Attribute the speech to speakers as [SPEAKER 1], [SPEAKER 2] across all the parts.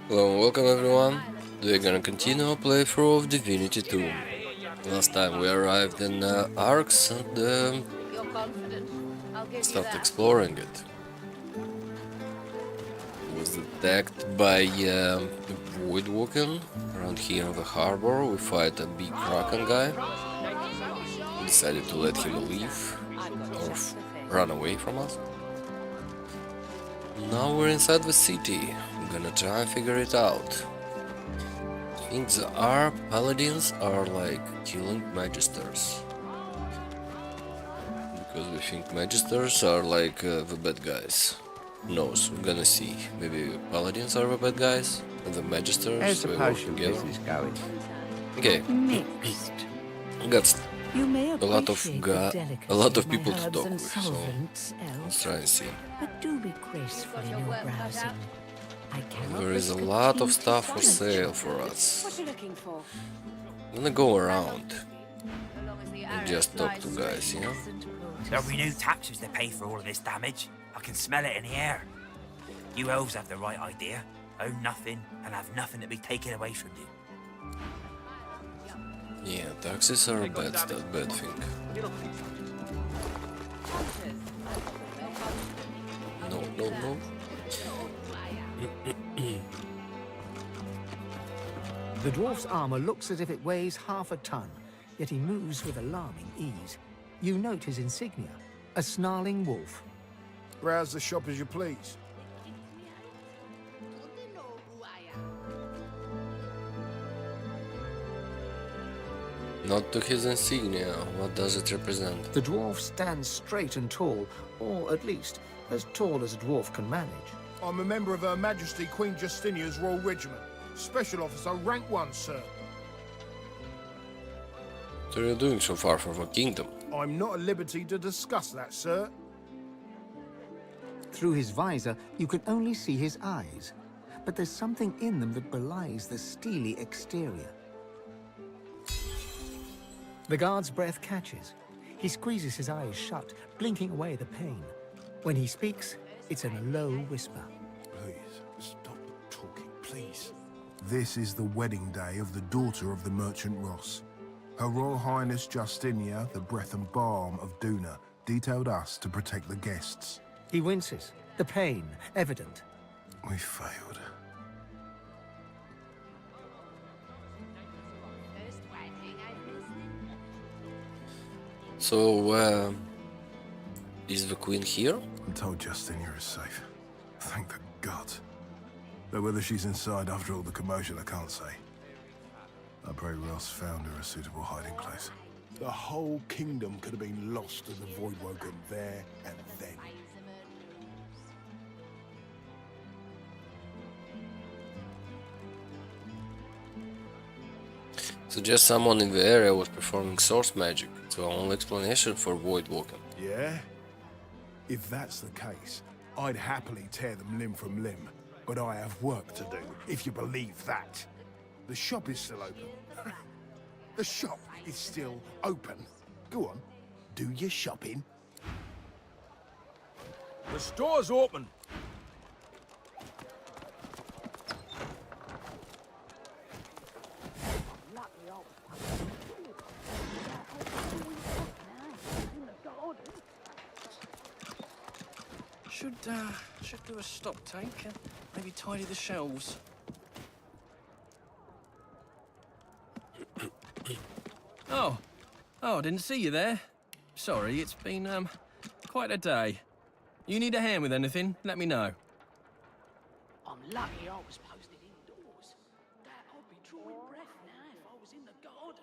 [SPEAKER 1] Hello and welcome everyone. We're gonna continue our playthrough of Divinity 2. Last time we arrived in Arx and started exploring it. Was attacked by Void Walking. Around here in the harbor we fight a big Kraken guy. Decided to let him leave or run away from us. Now we're inside the city. We're gonna try and figure it out. I think our paladins are like killing magisters. Because we think magisters are like the bad guys. No, so we're gonna see. Maybe paladins are the bad guys and the magisters
[SPEAKER 2] How's the
[SPEAKER 1] they work
[SPEAKER 2] potion
[SPEAKER 1] together.
[SPEAKER 2] business going?
[SPEAKER 1] Okay,
[SPEAKER 3] Mixed.
[SPEAKER 1] got
[SPEAKER 3] You may
[SPEAKER 1] a lot of
[SPEAKER 3] appreciate the delicacy
[SPEAKER 1] a lot of
[SPEAKER 3] my
[SPEAKER 1] people to
[SPEAKER 3] herbs
[SPEAKER 1] talk
[SPEAKER 3] and
[SPEAKER 1] with, so
[SPEAKER 3] solvents,
[SPEAKER 1] let's
[SPEAKER 3] Elf,
[SPEAKER 1] try and see.
[SPEAKER 3] but do be graceful in your browsing. I cannot
[SPEAKER 1] There is a
[SPEAKER 3] risk
[SPEAKER 1] lot of
[SPEAKER 3] tainted
[SPEAKER 1] stuff for
[SPEAKER 3] furniture.
[SPEAKER 1] sale for us.
[SPEAKER 4] What you looking for?
[SPEAKER 1] I'm gonna go around and just talk to guys, you know?
[SPEAKER 5] There'll be new taxes to pay for all of this damage. I can smell it in the air. You elves have the right idea. Own nothing and have nothing to be taken away from you.
[SPEAKER 1] Yeah, taxes are a bad thing. No.
[SPEAKER 6] The dwarf's armor looks as if it weighs half a ton, yet he moves with alarming ease. You note his insignia, a snarling wolf.
[SPEAKER 7] Browse the shop as you please.
[SPEAKER 1] Not to his insignia. What does it represent?
[SPEAKER 6] The dwarf stands straight and tall, or at least as tall as a dwarf can manage.
[SPEAKER 7] I'm a member of Her Majesty Queen Justinia's Royal Regiment. Special Officer, rank 1, sir.
[SPEAKER 1] What are you doing so far from the kingdom?
[SPEAKER 7] I'm not at liberty to discuss that, sir.
[SPEAKER 6] Through his visor, you can only see his eyes, but there's something in them that belies the steely exterior. The guard's breath catches. He squeezes his eyes shut, blinking away the pain. When he speaks, it's in a low whisper.
[SPEAKER 7] Please, stop talking, please. This is the wedding day of the daughter of the merchant Ross. Her Royal Highness Justinia, the breath and balm of Duna, detailed us to protect the guests.
[SPEAKER 6] He winces, the pain evident.
[SPEAKER 7] We failed.
[SPEAKER 1] So, is the queen here?
[SPEAKER 7] I'm told Justinia is safe. Thank the gods. Though whether she's inside after all the commotion, I can't say. I pray Ross found her a suitable hiding place. The whole kingdom could have been lost to the Voidwoken there and then.
[SPEAKER 1] Suggest someone in the area was performing source magic. It's the only explanation for void walking.
[SPEAKER 7] Yeah? If that's the case, I'd happily tear them limb from limb. But I have work to do, if you believe that. The shop is still open. The shop is still open. Go on, do your shopping.
[SPEAKER 8] The store's open. Should do a stock take and maybe tidy the shelves. Oh, I didn't see you there. Sorry, it's been quite a day. You need a hand with anything? Let me know.
[SPEAKER 4] I'm lucky I was posted indoors. That I'd be drawing breath now if I was in the garden.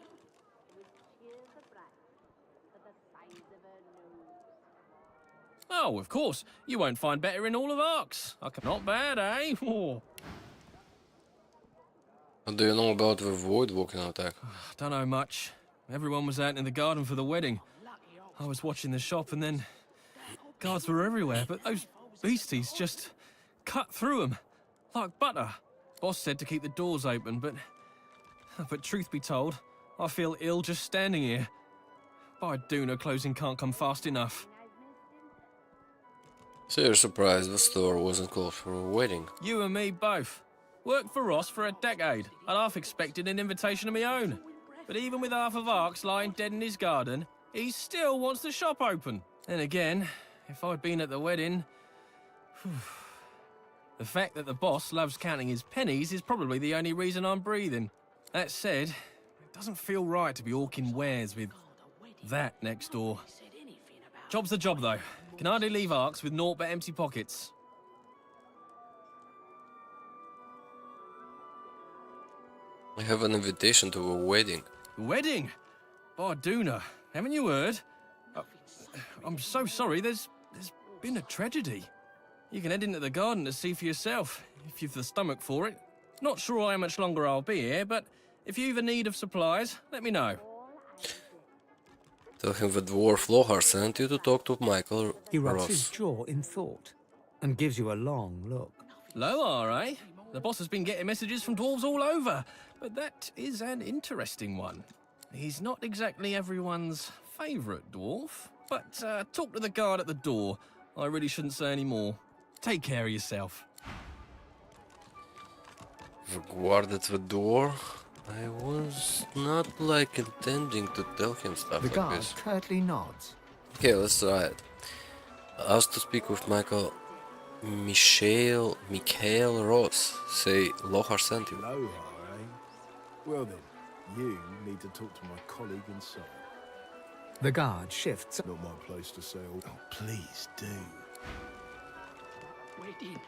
[SPEAKER 8] Oh, of course. You won't find better in all of Arx. Not bad, eh? Oh.
[SPEAKER 1] What do you know about the void walking attack?
[SPEAKER 8] Don't know much. Everyone was out in the garden for the wedding. I was watching the shop and then guards were everywhere, but those beasties just cut through them like butter. Boss said to keep the doors open, but truth be told, I feel ill just standing here. By Duna, closing can't come fast enough.
[SPEAKER 1] So you're surprised the store wasn't closed for a wedding?
[SPEAKER 8] You and me both. Worked for Ross for a decade. I'd half expected an invitation of my own. But even with half of Arks lying dead in his garden, he still wants the shop open. Then again, if I'd been at the wedding... The fact that the boss loves counting his pennies is probably the only reason I'm breathing. That said, it doesn't feel right to be hawking wares with that next door. Job's the job, though. Can hardly leave Arks with naught but empty pockets.
[SPEAKER 1] I have an invitation to a wedding.
[SPEAKER 8] Wedding? Barduna, haven't you heard? I'm so sorry, there's been a tragedy. You can head into the garden to see for yourself, if you've the stomach for it. Not sure how much longer I'll be here, but if you've a need of supplies, let me know.
[SPEAKER 1] Tell him the dwarf Lohar sent you to talk to Michael
[SPEAKER 6] He rubs his
[SPEAKER 1] Ross.
[SPEAKER 6] jaw in thought and gives you a long look.
[SPEAKER 8] Lohar, eh? The boss has been getting messages from dwarves all over, but that is an interesting one. He's not exactly everyone's favourite dwarf, but talk to the guard at the door. I really shouldn't say any more. Take care of yourself.
[SPEAKER 1] The guard at the door. I was not intending to tell him stuff
[SPEAKER 6] The
[SPEAKER 1] like
[SPEAKER 6] guard
[SPEAKER 1] this.
[SPEAKER 6] curtly nods.
[SPEAKER 1] Okay, let's try it. Ask to speak with Michael Ross. Say Lohar sent you.
[SPEAKER 7] Hello, eh? Well then, you need to talk to my colleague inside.
[SPEAKER 6] The guard shifts.
[SPEAKER 7] Not my place to say, oh, please do.
[SPEAKER 4] Wedding.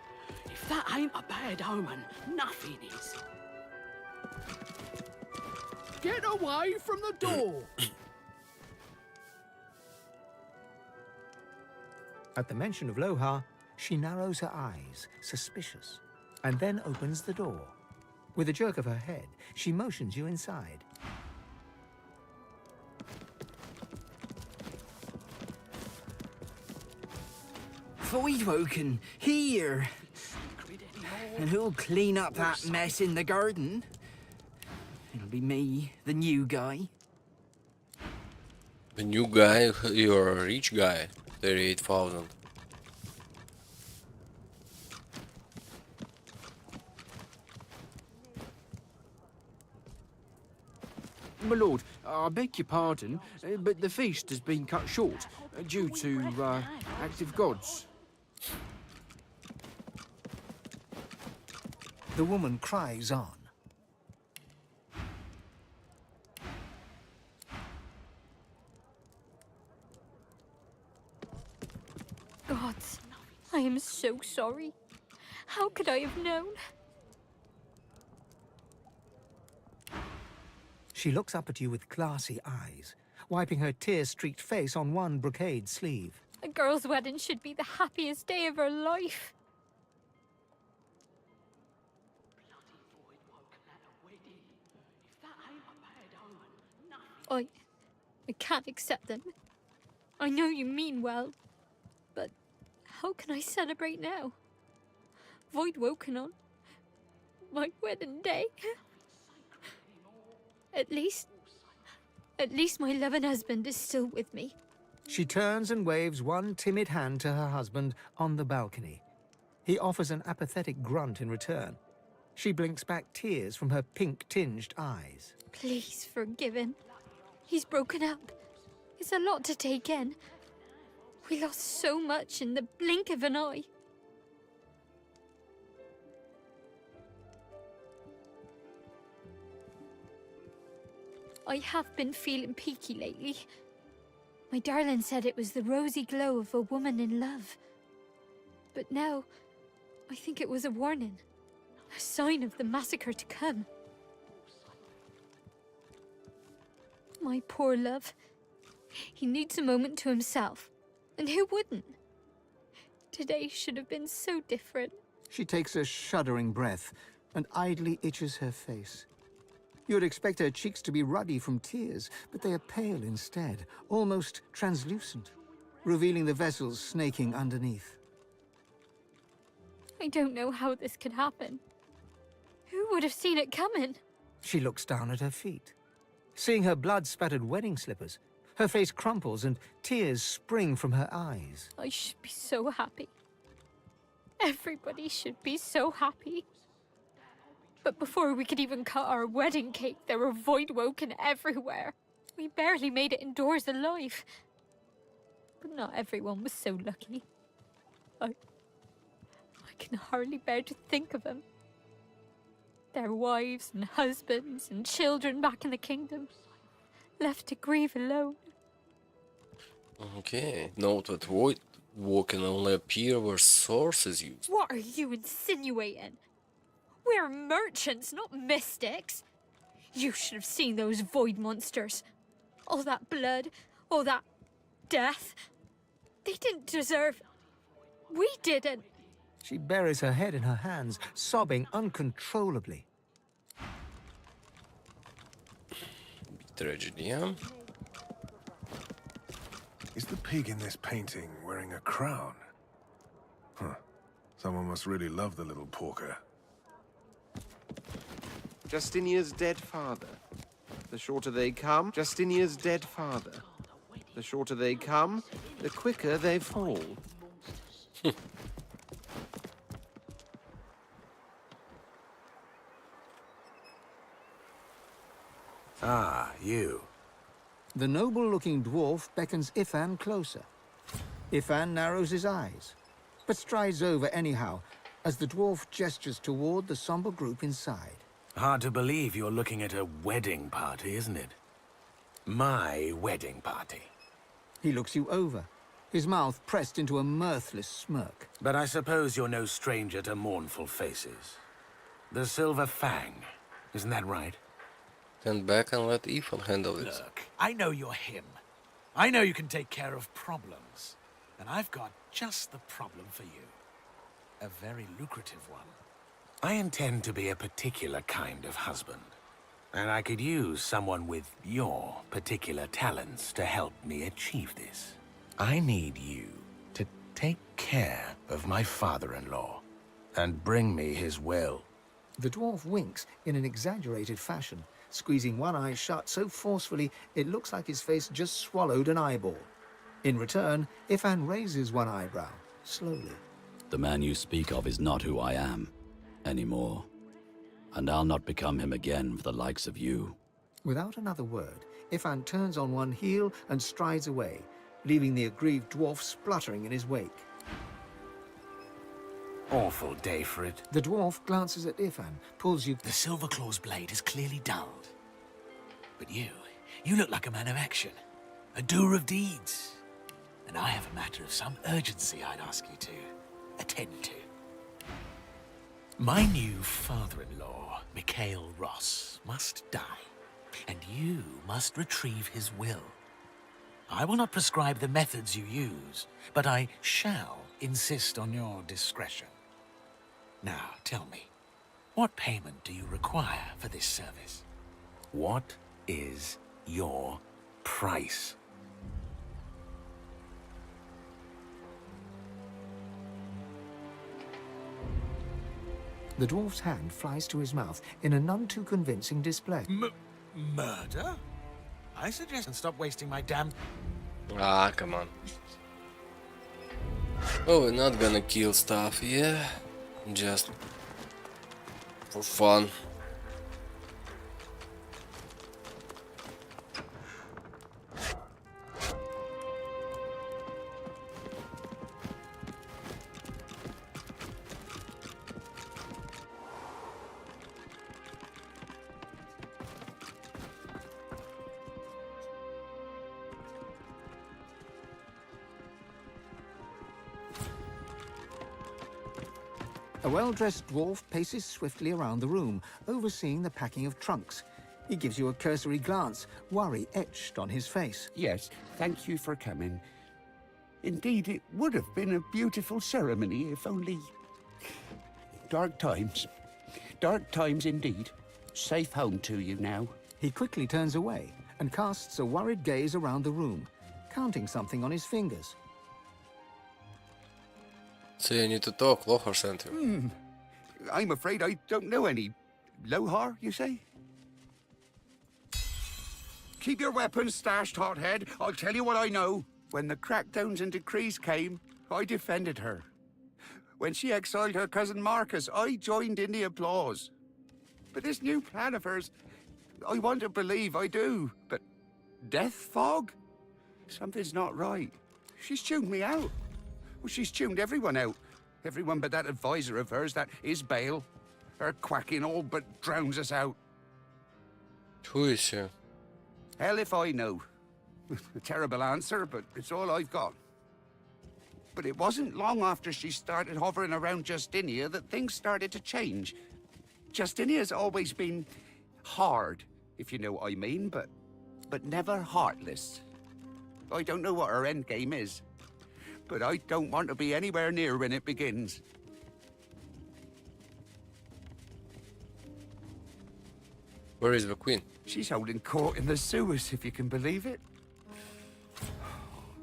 [SPEAKER 4] If that ain't a bad omen, nothing is. Get away from the door!
[SPEAKER 6] At the mention of Lohar, she narrows her eyes, suspicious, and then opens the door. With a jerk of her head, she motions you inside.
[SPEAKER 2] Voidwoken, here! And who'll clean up that mess in the garden? It'll be me, the new guy.
[SPEAKER 1] The new guy, you're a rich guy. 38,000.
[SPEAKER 2] My lord, I beg your pardon, but the feast has been cut short due to active gods.
[SPEAKER 6] The woman cries on.
[SPEAKER 9] Gods, I am so sorry. How could I have known?
[SPEAKER 6] She looks up at you with glassy eyes, wiping her tear-streaked face on one brocade sleeve.
[SPEAKER 9] A girl's wedding should be the happiest day of her life. I can't accept them. I know you mean well, but how can I celebrate now? Void woken on my wedding day. At least my loving husband is still with me.
[SPEAKER 6] She turns and waves one timid hand to her husband on the balcony. He offers an apathetic grunt in return. She blinks back tears from her pink-tinged eyes.
[SPEAKER 9] Please forgive him. He's broken up. It's a lot to take in. We lost so much in the blink of an eye. I have been feeling peaky lately. My darling said it was the rosy glow of a woman in love. But now, I think it was a warning. A sign of the massacre to come. My poor love. He needs a moment to himself. And who wouldn't? Today should have been so different.
[SPEAKER 6] She takes a shuddering breath and idly itches her face. You'd expect her cheeks to be ruddy from tears, but they are pale instead, almost translucent, revealing the vessels snaking underneath.
[SPEAKER 9] I don't know how this could happen. Who would have seen it coming?
[SPEAKER 6] She looks down at her feet. Seeing her blood-spattered wedding slippers, her face crumples and tears spring from her eyes.
[SPEAKER 9] I should be so happy. Everybody should be so happy. But before we could even cut our wedding cake, there were voidwoken everywhere. We barely made it indoors alive. But not everyone was so lucky. I can hardly bear to think of them. Their wives and husbands and children back in the kingdom, left to grieve alone.
[SPEAKER 1] Okay, note that void walking only appear where source is used.
[SPEAKER 9] What are you insinuating? We're merchants, not mystics. You should have seen those void monsters. All that blood, all that death. They didn't deserve... We didn't.
[SPEAKER 6] She buries her head in her hands, sobbing uncontrollably.
[SPEAKER 1] Tragedy, huh?
[SPEAKER 7] Is the pig in this painting wearing a crown? Huh. Someone must really love the little porker.
[SPEAKER 10] Justinia's dead father. The shorter they come, Justinia's dead father. The shorter they come, the quicker they fall.
[SPEAKER 11] Ah, you.
[SPEAKER 6] The noble-looking dwarf beckons Ifan closer. Ifan narrows his eyes, but strides over anyhow, as the dwarf gestures toward the somber group inside.
[SPEAKER 11] Hard to believe you're looking at a wedding party, isn't it? My wedding party.
[SPEAKER 6] He looks you over, his mouth pressed into a mirthless smirk.
[SPEAKER 11] But I suppose you're no stranger to mournful faces. The Silver Fang, isn't that right?
[SPEAKER 1] Stand back and let Ethan handle this.
[SPEAKER 12] Look, I know you're him. I know you can take care of problems. And I've got just the problem for you. A very lucrative one.
[SPEAKER 11] I intend to be a particular kind of husband. And I could use someone with your particular talents to help me achieve this. I need you to take care of my father-in-law and bring me his will.
[SPEAKER 6] The dwarf winks in an exaggerated fashion, squeezing one eye shut so forcefully it looks like his face just swallowed an eyeball. In return, Ifan raises one eyebrow, slowly.
[SPEAKER 13] The man you speak of is not who I am anymore. And I'll not become him again for the likes of you.
[SPEAKER 6] Without another word, Ifan turns on one heel and strides away, leaving the aggrieved dwarf spluttering in his wake.
[SPEAKER 11] Awful day for it.
[SPEAKER 6] The dwarf glances at Ifan, pulls you...
[SPEAKER 12] The Silverclaw's blade is clearly dulled. But you look like a man of action, a doer of deeds. And I have a matter of some urgency I'd ask you to attend to. My new father-in-law, Mikhail Ross, must die, and you must retrieve his will. I will not prescribe the methods you use, but I shall insist on your discretion. Now, tell me, what payment do you require for this service?
[SPEAKER 11] What is your price?
[SPEAKER 6] The dwarf's hand flies to his mouth in a none too convincing display.
[SPEAKER 12] Murder? I suggest and stop wasting my damn...
[SPEAKER 1] Ah, come on. Oh, we're not gonna kill stuff, yeah? Just for fun.
[SPEAKER 6] A well-dressed dwarf paces swiftly around the room, overseeing the packing of trunks. He gives you a cursory glance, worry etched on his face.
[SPEAKER 14] Yes, thank you for coming. Indeed, it would have been a beautiful ceremony if only... Dark times. Dark times indeed. Safe home to you now.
[SPEAKER 6] He quickly turns away and casts a worried gaze around the room, counting something on his fingers.
[SPEAKER 1] So you need to talk, Lohar Center.
[SPEAKER 14] I'm afraid I don't know any. Lohar, you say? Keep your weapons stashed, hothead. I'll tell you what I know. When the crackdowns and decrees came, I defended her. When she exiled her cousin Marcus, I joined in the applause. But this new plan of hers, I want to believe I do, but death fog? Something's not right. She's tuned me out. Well, she's tuned everyone out. Everyone but that advisor of hers, that Isbale. Her quacking all but drowns us out.
[SPEAKER 1] Who is she?
[SPEAKER 14] Hell if I know. A terrible answer, but it's all I've got. But it wasn't long after she started hovering around Justinia that things started to change. Justinia's always been hard, if you know what I mean, but never heartless. I don't know what her endgame is, but I don't want to be anywhere near when it begins.
[SPEAKER 1] Where is the queen?
[SPEAKER 14] She's holding court in the sewers, if you can believe it.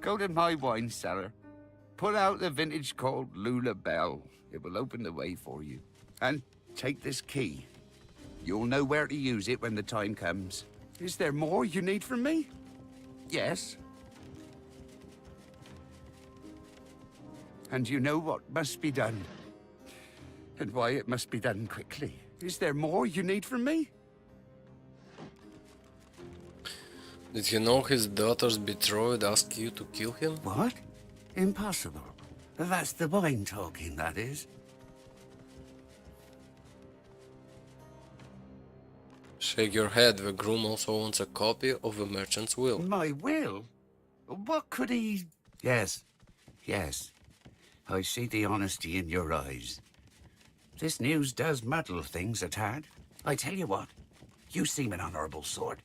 [SPEAKER 14] Go to my wine cellar. Pull out the vintage called Lula Bell. It will open the way for you. And take this key. You'll know where to use it when the time comes. Is there more you need from me? Yes. And you know what must be done. And why it must be done quickly. Is there more you need from me?
[SPEAKER 1] Did he know his daughter's betrothed asked you to kill him?
[SPEAKER 14] What? Impossible. That's the wine talking, that is.
[SPEAKER 1] Shake your head. The groom also wants a copy of the merchant's will.
[SPEAKER 14] My will? What could he... Yes. Yes. I see the honesty in your eyes. This news does muddle things a tad. I tell you what. You seem an honorable sort.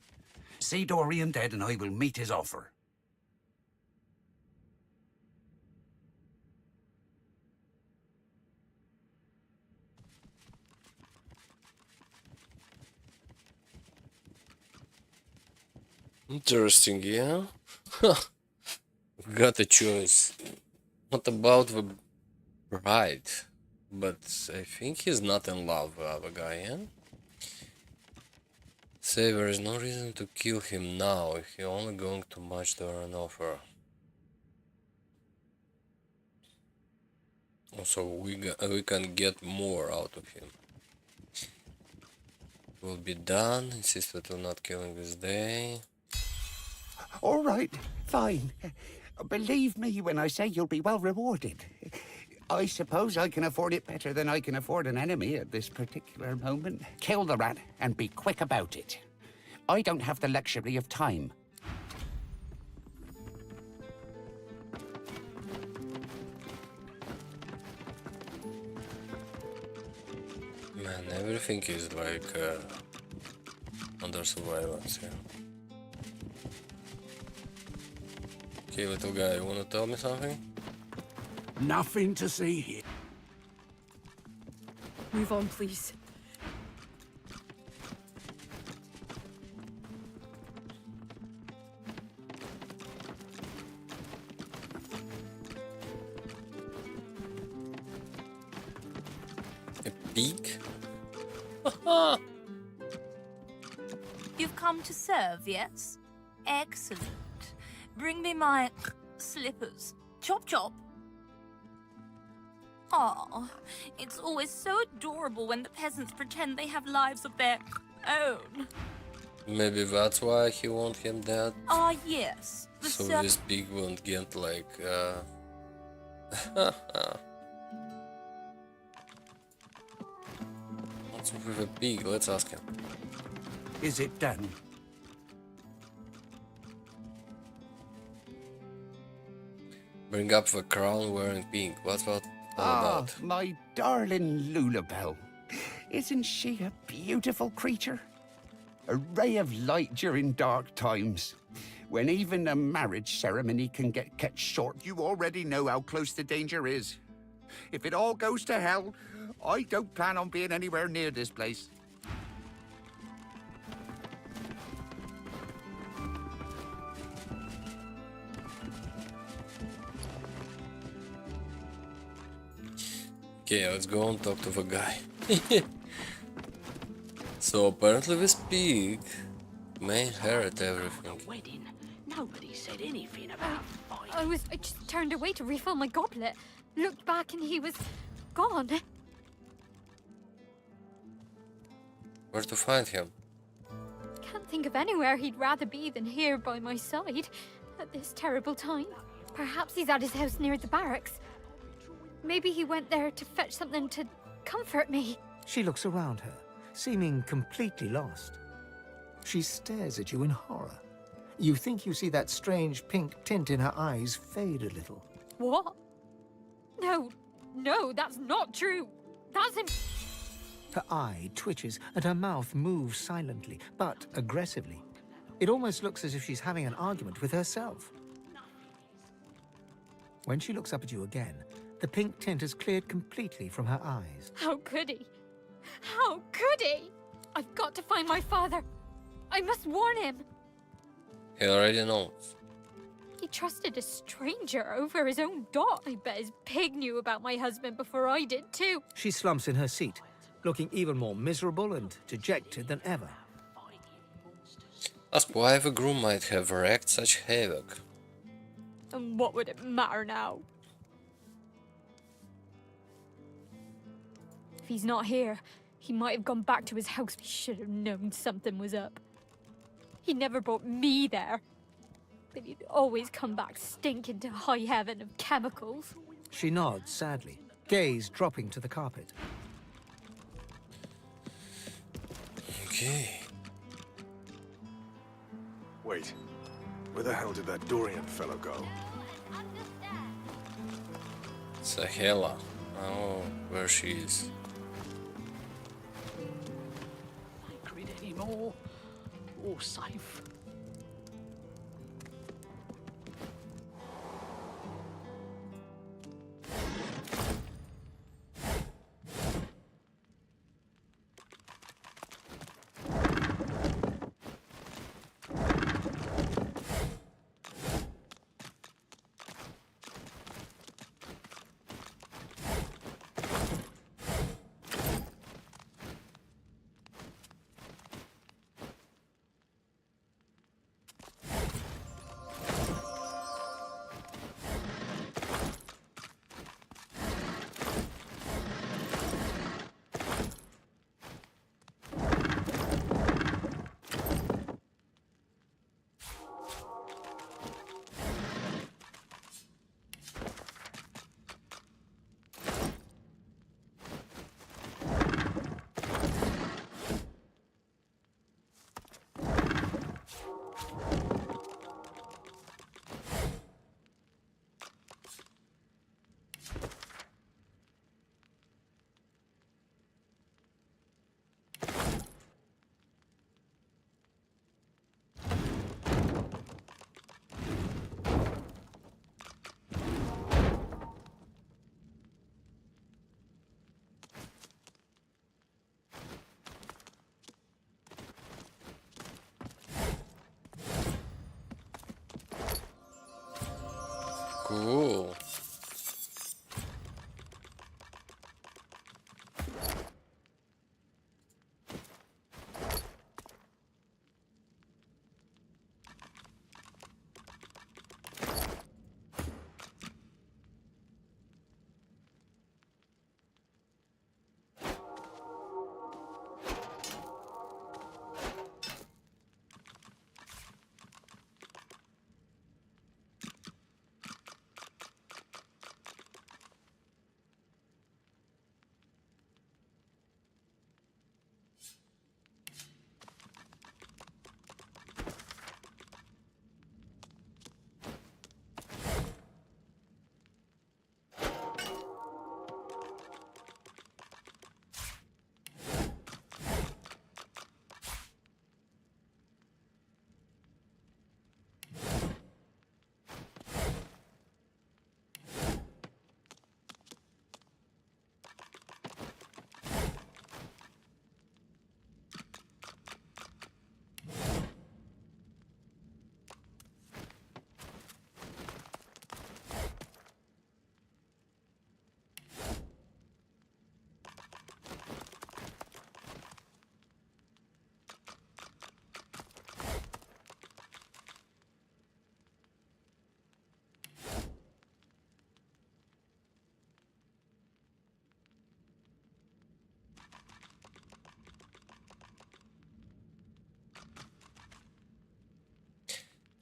[SPEAKER 14] See Dorian dead and I will meet his offer.
[SPEAKER 1] Interesting, yeah? Got a choice. What about the bride? But I think he's not in love with the other guy, yeah? Say there is no reason to kill him now if you're only going to match an offer. Also, we can get more out of him. Will be done. Insist that we're not killing this day.
[SPEAKER 14] All right, fine. Believe me when I say you'll be well rewarded. I suppose I can afford it better than I can afford an enemy at this particular moment. Kill the rat and be quick about it. I don't have the luxury of time.
[SPEAKER 1] Man, everything is like under surveillance, yeah. Okay, little guy, you wanna tell me something?
[SPEAKER 14] Nothing to see here.
[SPEAKER 3] Move on, please.
[SPEAKER 1] A pig?
[SPEAKER 15] You've come to serve, yes? Excellent. Bring me my slippers. Chop chop. Aw, it's always so adorable when the peasants pretend they have lives of their own.
[SPEAKER 1] Maybe that's why he wants him dead?
[SPEAKER 15] Ah, yes.
[SPEAKER 1] So this pig won't get like What's up with a pig? Let's ask him.
[SPEAKER 14] Is it done?
[SPEAKER 1] Bring up the crown wearing pink. What's that all about?
[SPEAKER 14] My darling Lulabelle. Isn't she a beautiful creature? A ray of light during dark times. When even a marriage ceremony can get cut short, you already know how close the danger is. If it all goes to hell, I don't plan on being anywhere near this place.
[SPEAKER 1] Okay, let's go and talk to the guy. So apparently this pig may inherit everything.
[SPEAKER 4] Wedding. Nobody said anything about fight.
[SPEAKER 9] I just turned away to refill my goblet, looked back and he was gone.
[SPEAKER 1] Where to find him?
[SPEAKER 9] Can't think of anywhere he'd rather be than here by my side at this terrible time. Perhaps he's at his house near the barracks. Maybe he went there to fetch something to comfort me.
[SPEAKER 6] She looks around her, seeming completely lost. She stares at you in horror. You think you see that strange pink tint in her eyes fade a little.
[SPEAKER 9] What? No, that's not true. That's him.
[SPEAKER 6] Her eye twitches and her mouth moves silently, but aggressively. It almost looks as if she's having an argument with herself. When she looks up at you again, the pink tint has cleared completely from her eyes.
[SPEAKER 9] How could he? How could he? I've got to find my father. I must warn him.
[SPEAKER 1] He already knows.
[SPEAKER 9] He trusted a stranger over his own dot. I bet his pig knew about my husband before I did too.
[SPEAKER 6] She slumps in her seat, looking even more miserable and dejected than ever.
[SPEAKER 1] Ask why the groom might have wreaked such havoc.
[SPEAKER 9] And what would it matter now? If he's not here, he might have gone back to his house. He should have known something was up. He never brought me there. But he'd always come back stinking to high heaven of chemicals.
[SPEAKER 6] She nods sadly, gaze dropping to the carpet.
[SPEAKER 1] Okay.
[SPEAKER 7] Wait, where the hell did that Dorian fellow go?
[SPEAKER 1] Sahela. Oh, where she is.
[SPEAKER 4] Sacred anymore. All safe.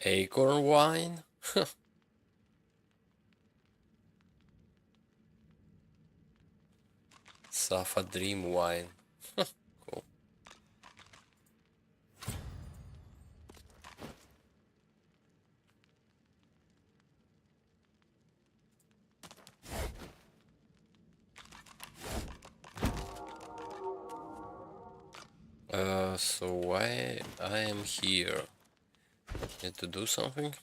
[SPEAKER 1] Acorn wine? Safa Dream wine. Cool. So why I am here? Need to do something?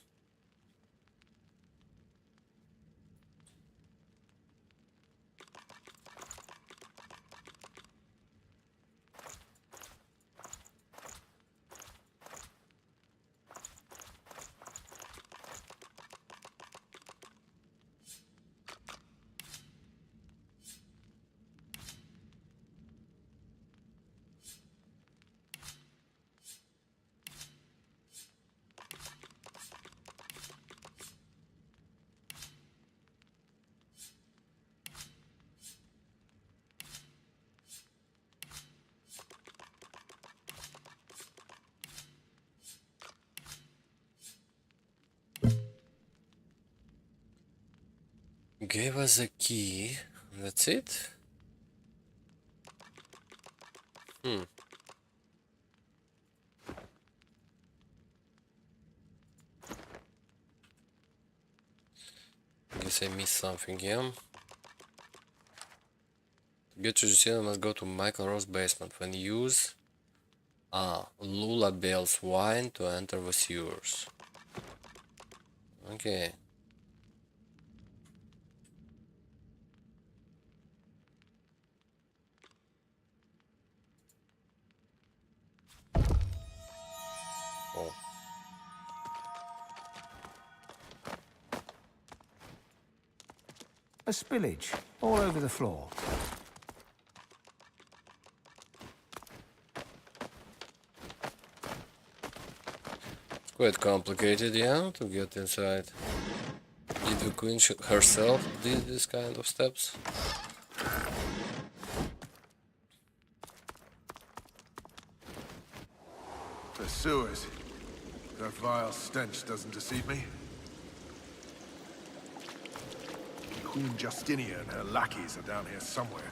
[SPEAKER 1] Gave us a key. That's it? Guess I missed something, yeah? To get to the ceiling, I must go to Michael Ross' basement. When use Lula Bell's wine to enter the sewers. Okay. Oh.
[SPEAKER 6] A spillage all over the floor.
[SPEAKER 1] It's quite complicated, yeah, to get inside. Did the queen herself did this kind of steps?
[SPEAKER 7] The sewers. That vile stench doesn't deceive me. Queen Justinia and her lackeys are down here somewhere.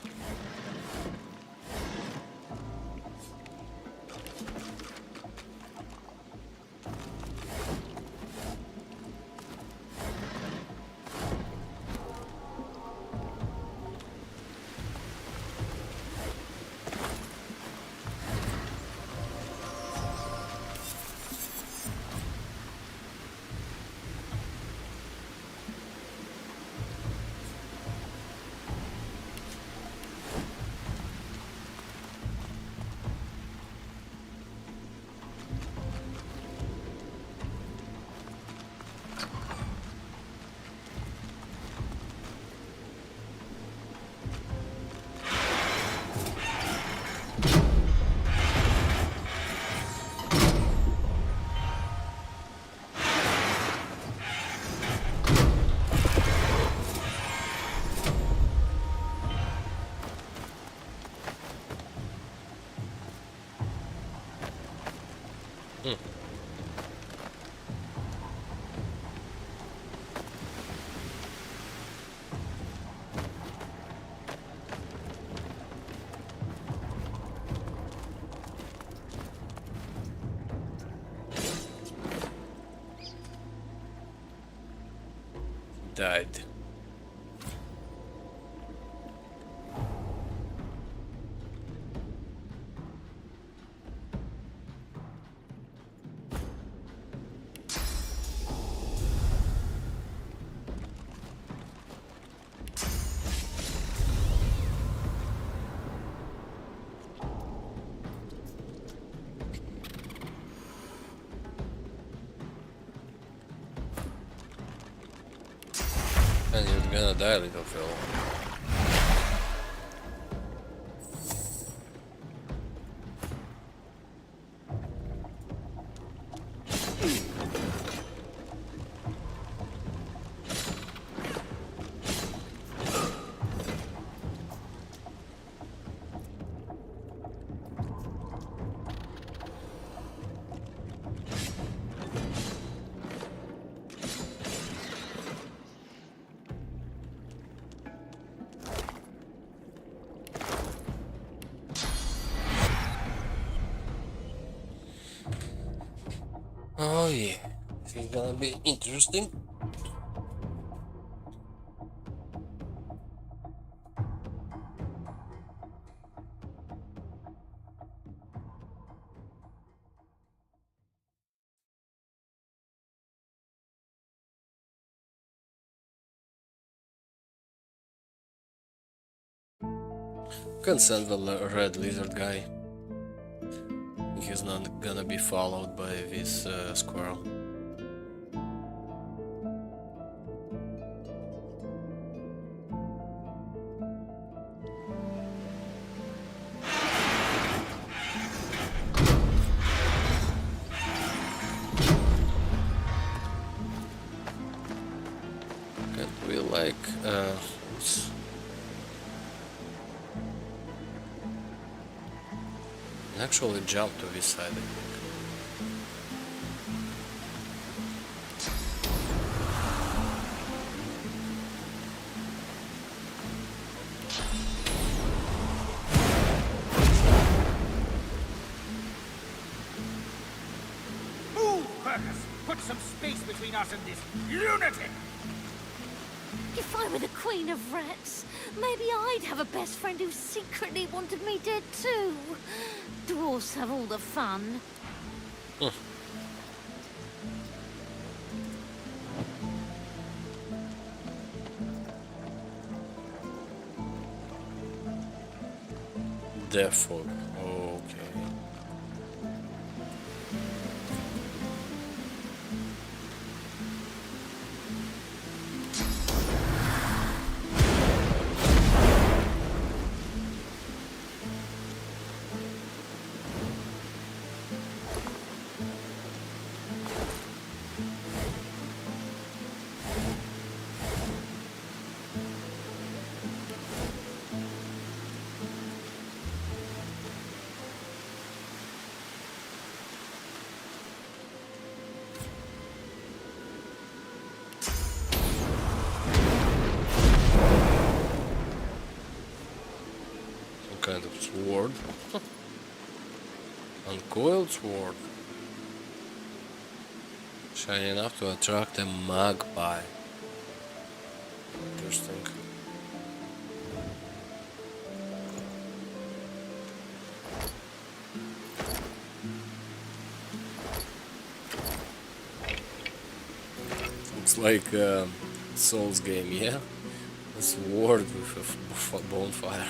[SPEAKER 1] Died. And you're gonna die, little fellow. Oh yeah, this is gonna be interesting. Can send the red lizard guy. He's not gonna be followed by this squirrel. Can't we like oops. Actually jump to this side, I think.
[SPEAKER 16] Move, Perkus! Put some space between us and this lunatic!
[SPEAKER 3] If I were the queen of rats, maybe I'd have a best friend who secretly wanted me dead too. Dwarfs have all the fun.
[SPEAKER 1] Therefore, okay. Kind of sword. Uncoiled sword. Shiny enough to attract a magpie. Interesting. Looks like Souls game, yeah? A sword with a bonfire.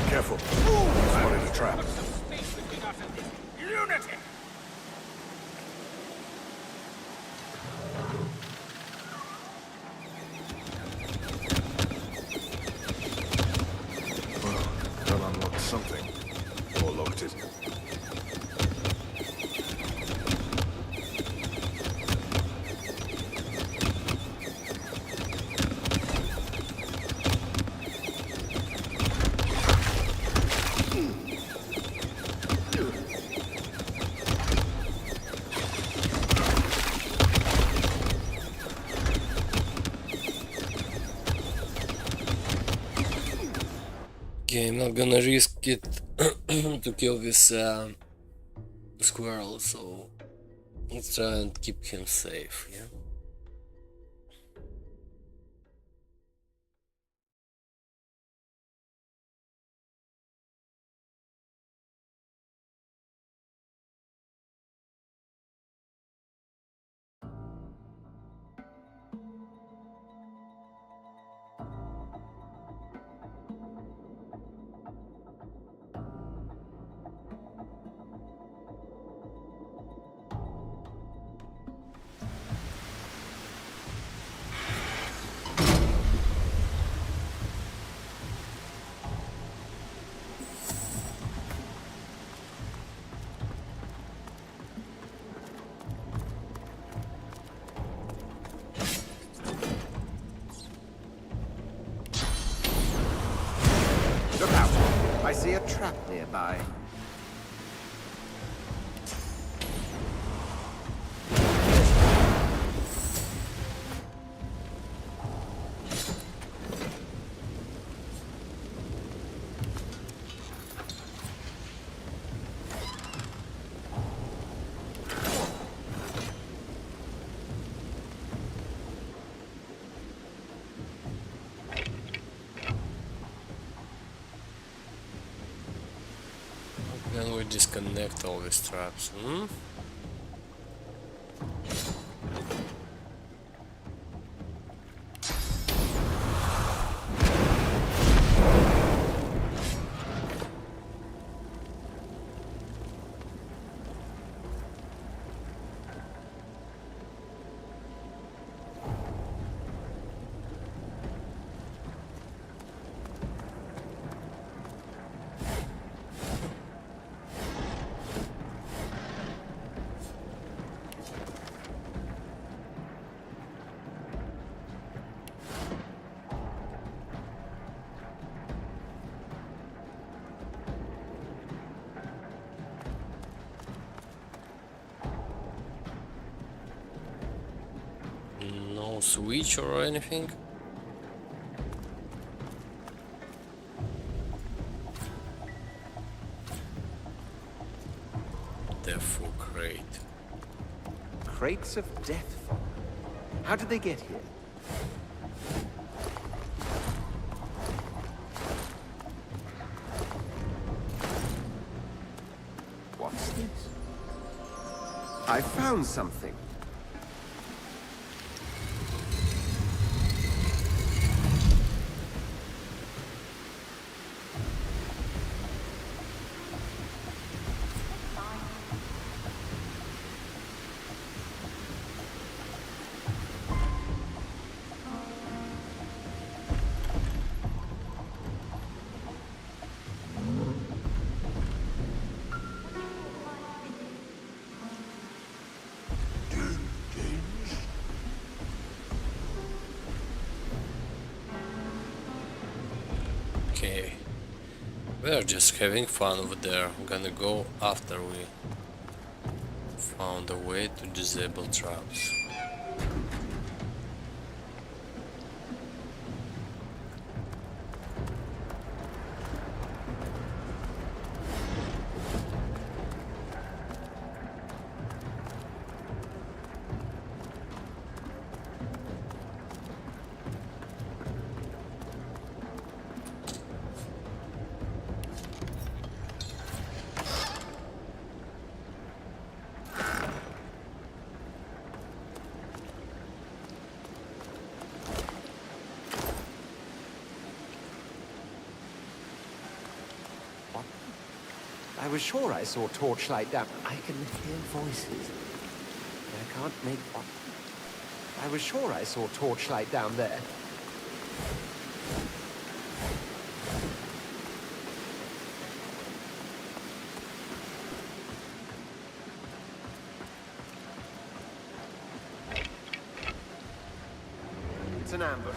[SPEAKER 7] Careful. Spotted a trap.
[SPEAKER 16] Put some space between us and this lunatic!
[SPEAKER 7] Well, that unlocked something. Or locked it.
[SPEAKER 1] Okay, I'm not gonna risk it to kill this squirrel, so let's try and keep him safe, yeah?
[SPEAKER 10] I see a trap nearby.
[SPEAKER 1] Then we disconnect all these traps. No switch or anything? Defo crate.
[SPEAKER 10] Crates of death. How did they get here? What's this? I found something.
[SPEAKER 1] Okay, we're just having fun over there. I'm gonna go after we found a way to disable traps.
[SPEAKER 10] I was sure I saw torchlight down. I can hear voices. I can't make one. I was sure I saw torchlight down there. It's an ambush.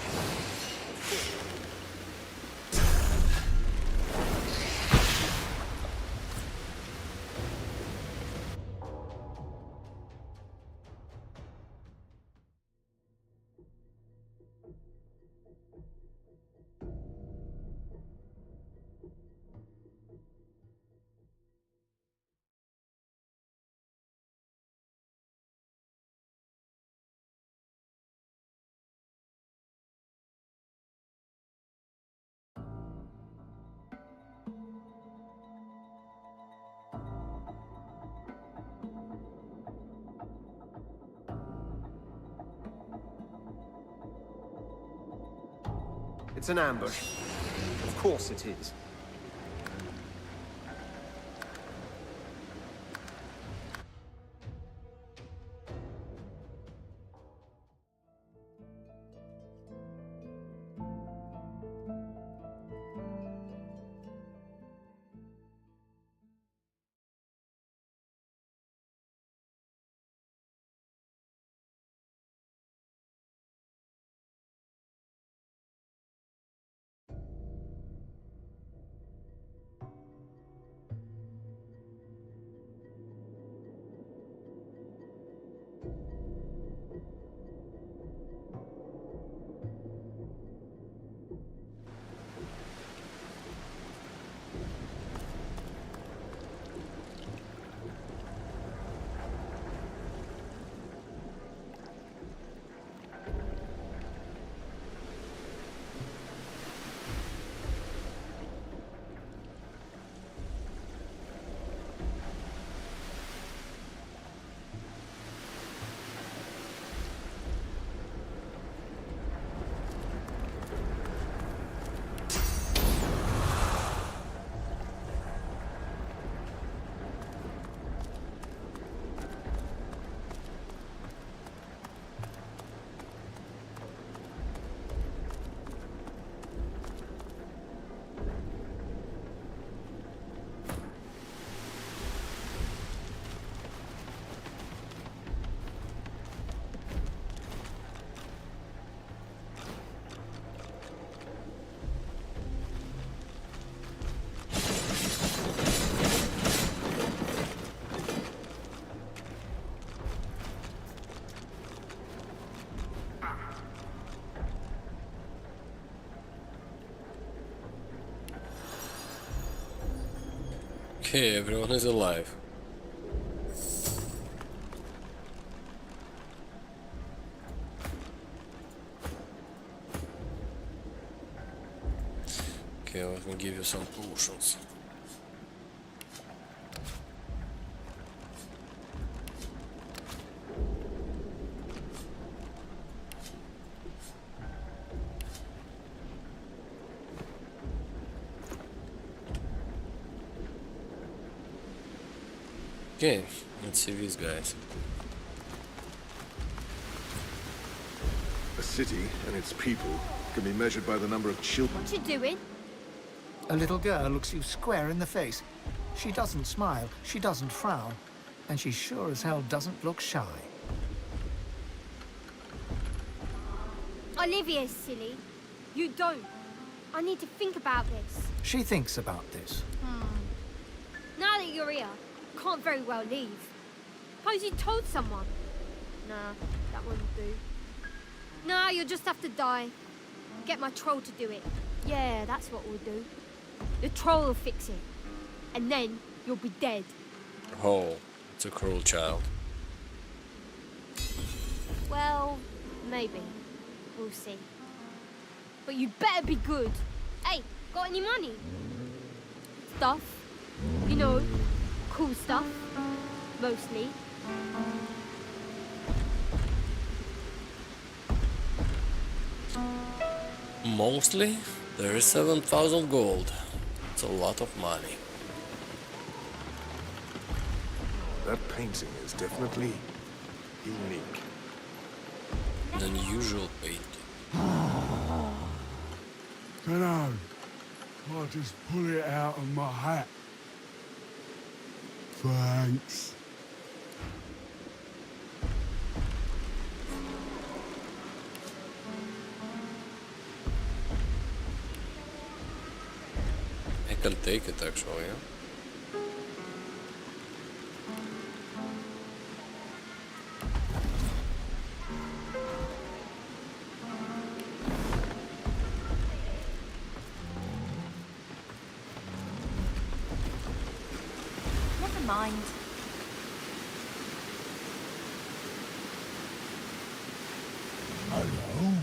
[SPEAKER 10] It's an ambush. Of course it is.
[SPEAKER 1] Okay, everyone is alive. Okay, let me give you some potions. Okay, let's see these guys.
[SPEAKER 17] A city and its people can be measured by the number of children.
[SPEAKER 3] What you doing?
[SPEAKER 6] A little girl looks you square in the face. She doesn't smile, she doesn't frown, and she sure as hell doesn't look shy.
[SPEAKER 18] Olivia's silly. You don't. I need to think about this.
[SPEAKER 6] She thinks about this.
[SPEAKER 18] Now that you're here, I can't very well leave. Suppose you told someone. Nah, that won't do. Nah, you'll just have to die. Get my troll to do it. Yeah, that's what we'll do. The troll will fix it. And then you'll be dead.
[SPEAKER 1] Oh, it's a cruel child.
[SPEAKER 18] Well, maybe. We'll see. But you'd better be good. Hey, got any money? Stuff. You know, cool stuff. Mostly.
[SPEAKER 1] Mostly, there is 7,000 gold. It's a lot of money.
[SPEAKER 17] That painting is definitely unique.
[SPEAKER 1] An unusual painting.
[SPEAKER 7] Dunno. I'll just pull it out of my hat. Thanks.
[SPEAKER 1] I can take it actually, yeah?
[SPEAKER 15] Never mind.
[SPEAKER 7] Hello?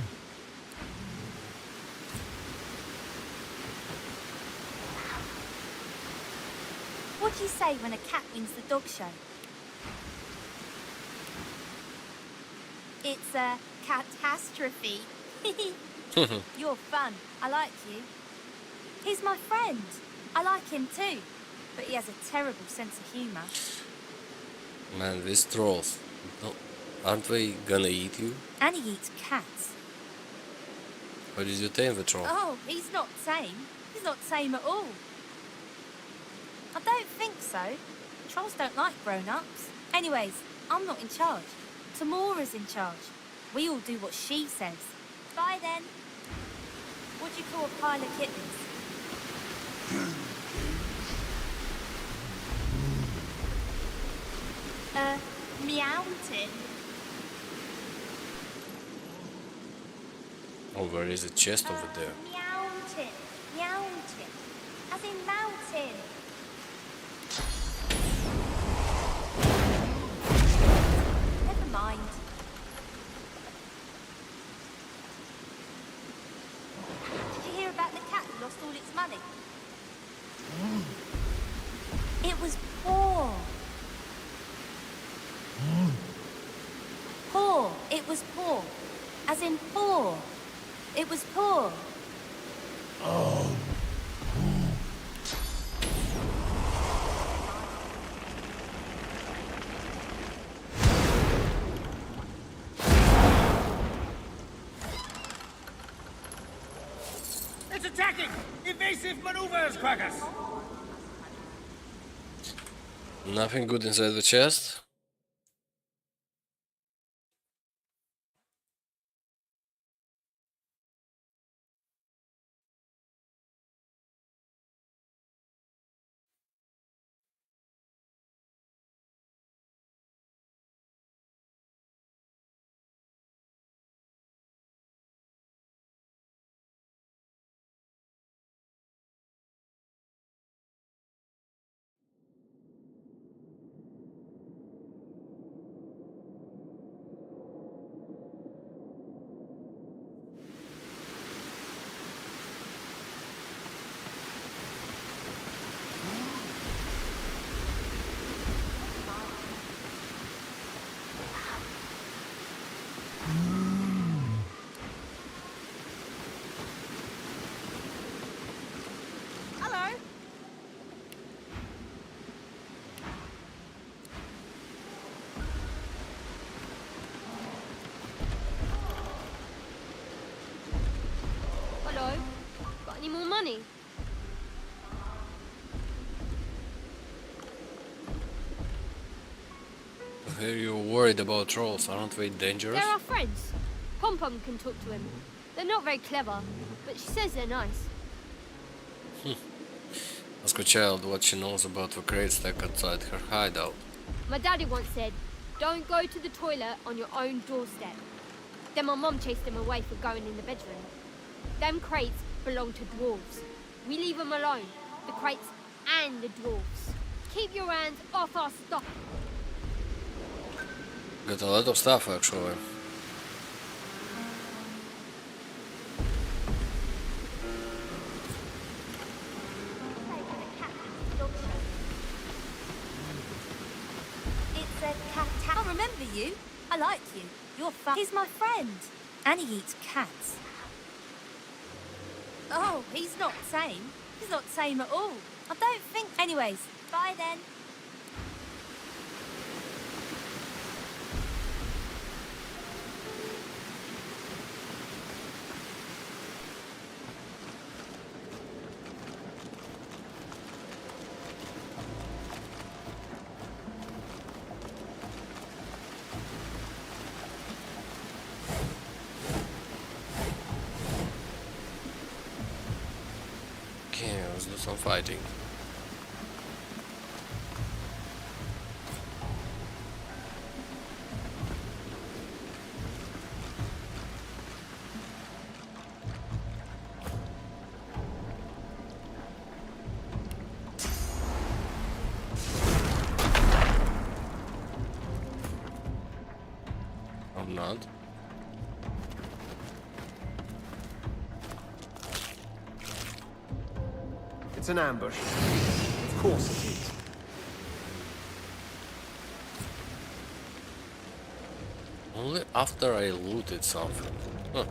[SPEAKER 15] What do you say when a cat wins the dog show? It's a catastrophe. You're fun. I like you. He's my friend. I like him too. But he has a terrible sense of humour.
[SPEAKER 1] Man, these trolls, aren't they gonna eat you?
[SPEAKER 15] And he eats cats.
[SPEAKER 1] Or did you tame the troll?
[SPEAKER 15] Oh, he's not tame. He's not tame at all. I don't think so. Trolls don't like grown-ups. Anyways, I'm not in charge. Tamora's in charge. We all do what she says. Bye then. What do you call a pile of kittens? Meowton.
[SPEAKER 1] Oh, there is a chest over there.
[SPEAKER 15] Meowton. Meowton. As in mountain. Never mind. Did you hear about the cat who lost all its money? It was poor. Poor. It was poor. As in poor. It was poor.
[SPEAKER 7] Oh.
[SPEAKER 16] It's attacking! Evasive maneuvers, Crackers!
[SPEAKER 1] Nothing good inside the chest.
[SPEAKER 18] funny.
[SPEAKER 1] You're worried about trolls, aren't they dangerous?
[SPEAKER 18] They're our friends. Pom-Pom can talk to him. They're not very clever, but she says they're nice.
[SPEAKER 1] Ask a child what she knows about the crates stuck outside her hideout.
[SPEAKER 18] My daddy once said, don't go to the toilet on your own doorstep. Then my mum chased him away for going in the bedroom. Them crates belong to dwarves. We leave them alone, the crates and the dwarves. Keep your hands off our stuff.
[SPEAKER 1] Got a lot of stuff actually.
[SPEAKER 15] It's a cat. I remember you. I like you. You're fun. He's my friend. And he eats cats. Oh, he's not tame. He's not tame at all. I don't think... Anyways, bye then.
[SPEAKER 1] Okay, let's do some fighting. I'm not.
[SPEAKER 10] It's an ambush. Of course it is.
[SPEAKER 1] Only after I looted something. Huh.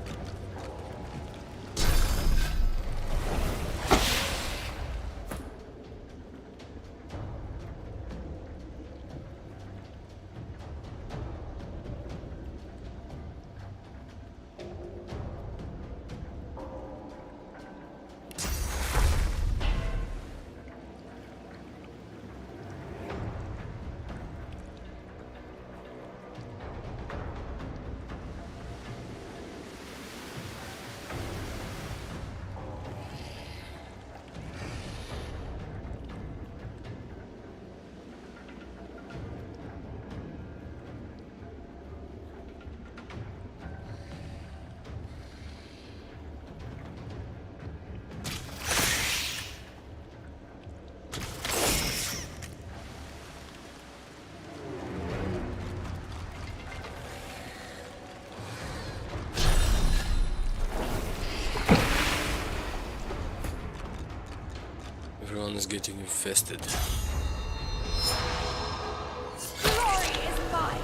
[SPEAKER 1] Everyone is getting infested.
[SPEAKER 15] Glory is mine.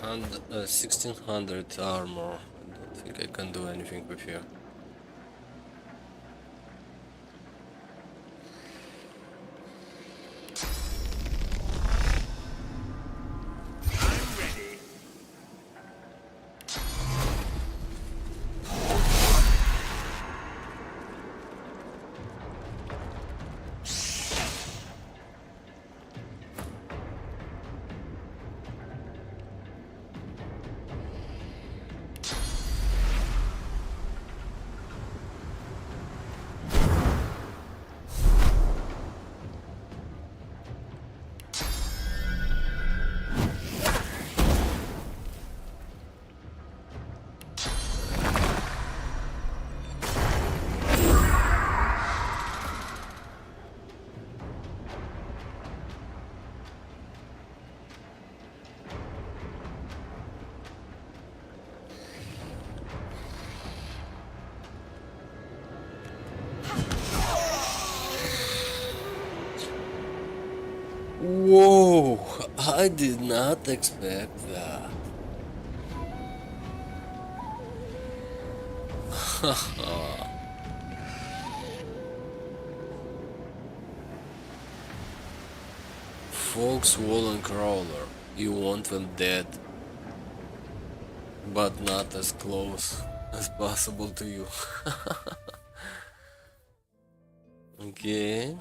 [SPEAKER 1] And 1600 armor. I don't think I can do anything with you. Whoa! I did not expect that. Fox Woolen Crawler. You want them dead, but not as close as possible to you. Okay.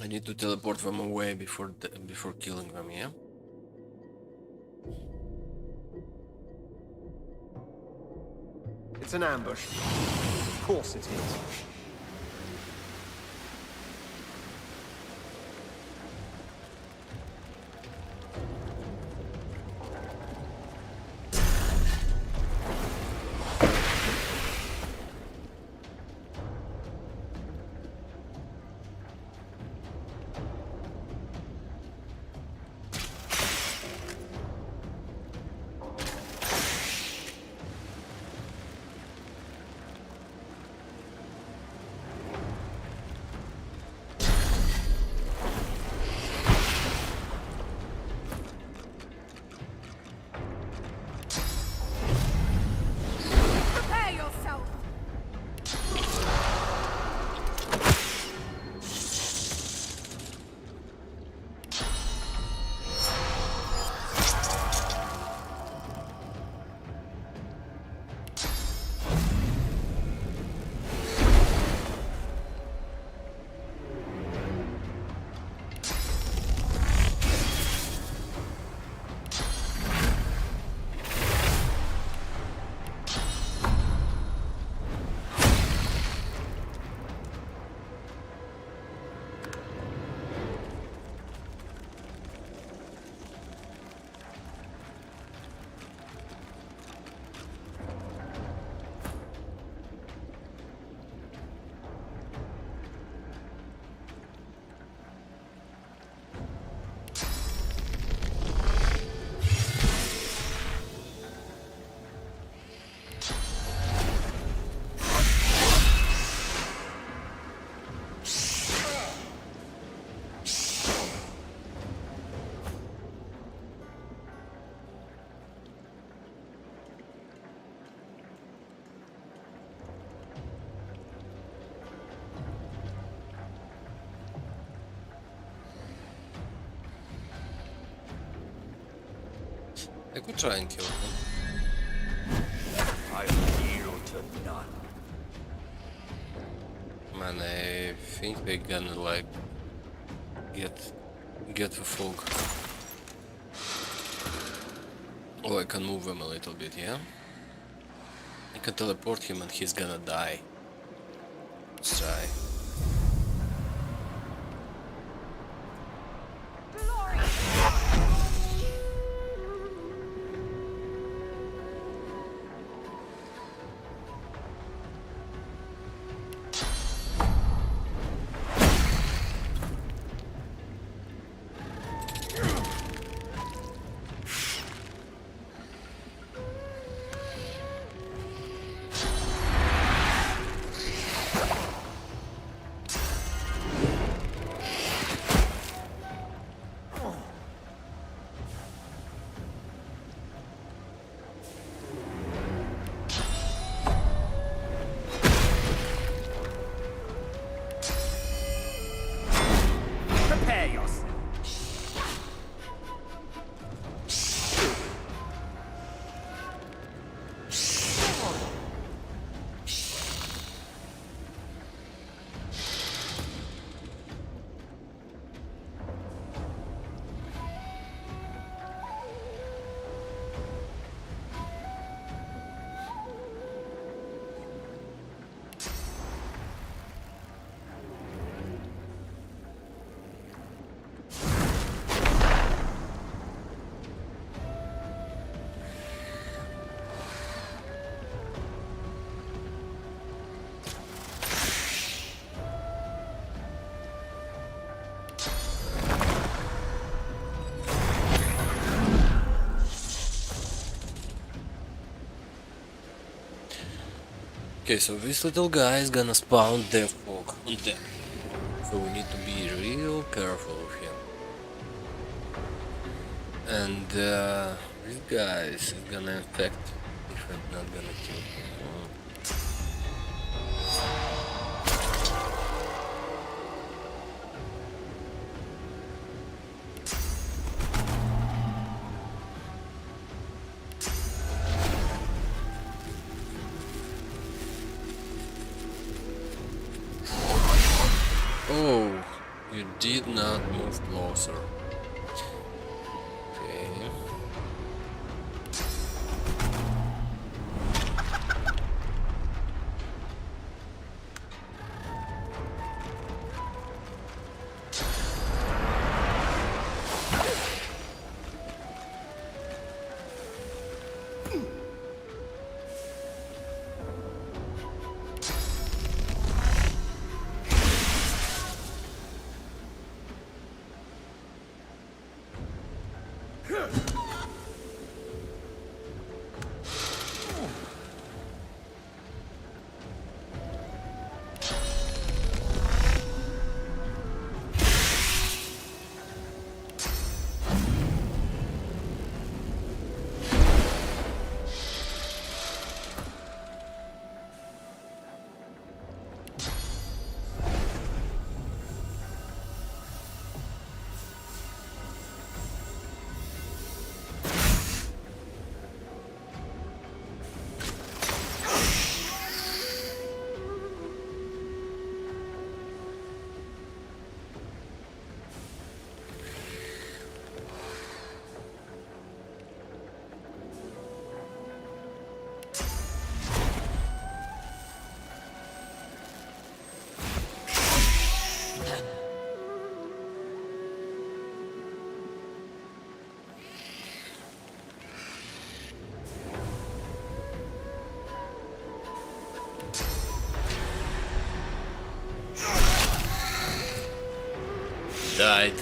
[SPEAKER 1] I need to teleport them away before killing them, yeah?
[SPEAKER 10] It's an ambush. Of course it is.
[SPEAKER 18] Prepare yourself!
[SPEAKER 1] I could try and kill him.
[SPEAKER 12] I yield to none.
[SPEAKER 1] Man, I think they're gonna like get the fog. Oh, I can move him a little bit, yeah? I can teleport him and he's gonna die. Let's try. Okay, so this little guy is gonna spawn death fog on them. So we need to be real careful with him. And this guy is gonna infect if I'm not gonna kill him. Oh, you did not move closer. Okay. Died.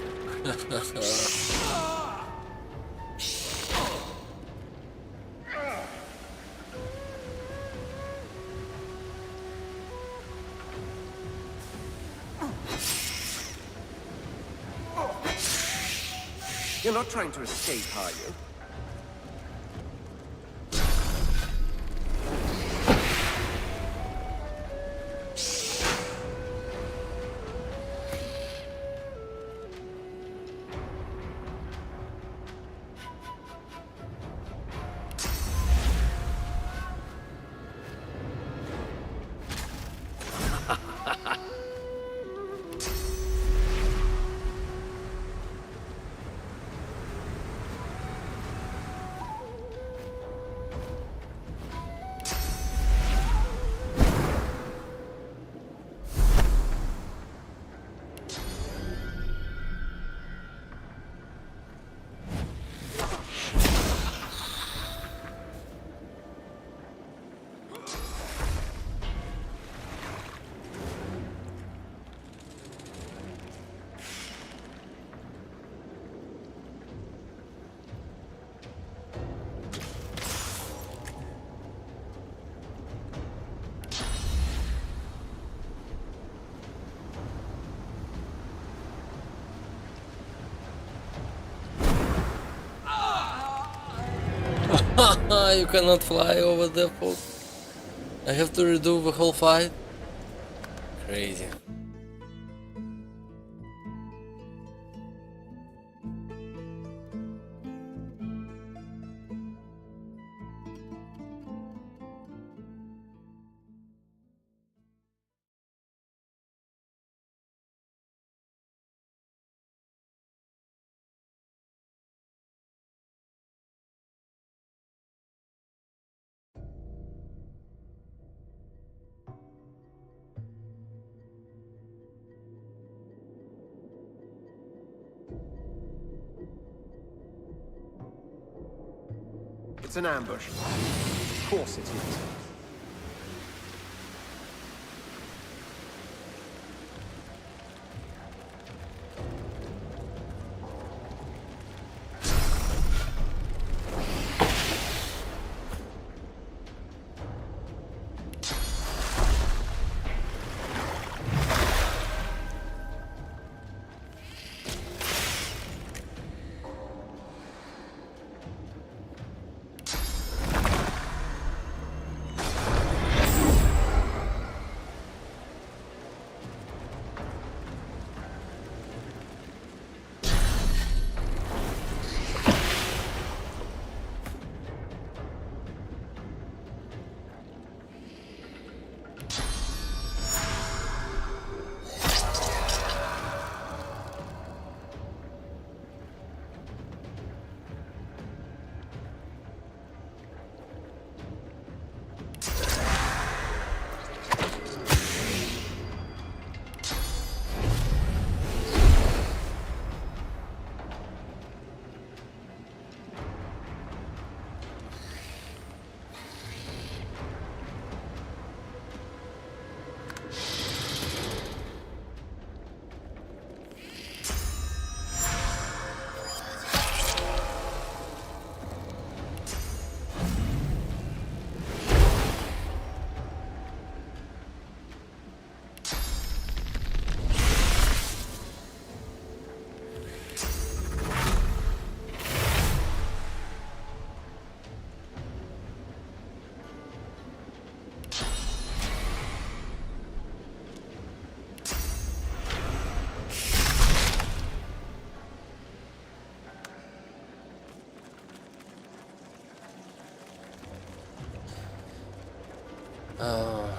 [SPEAKER 10] You're not trying to escape, are you?
[SPEAKER 1] You cannot fly over the fog. I have to redo the whole fight. Crazy.
[SPEAKER 10] It's an ambush. Of course it is.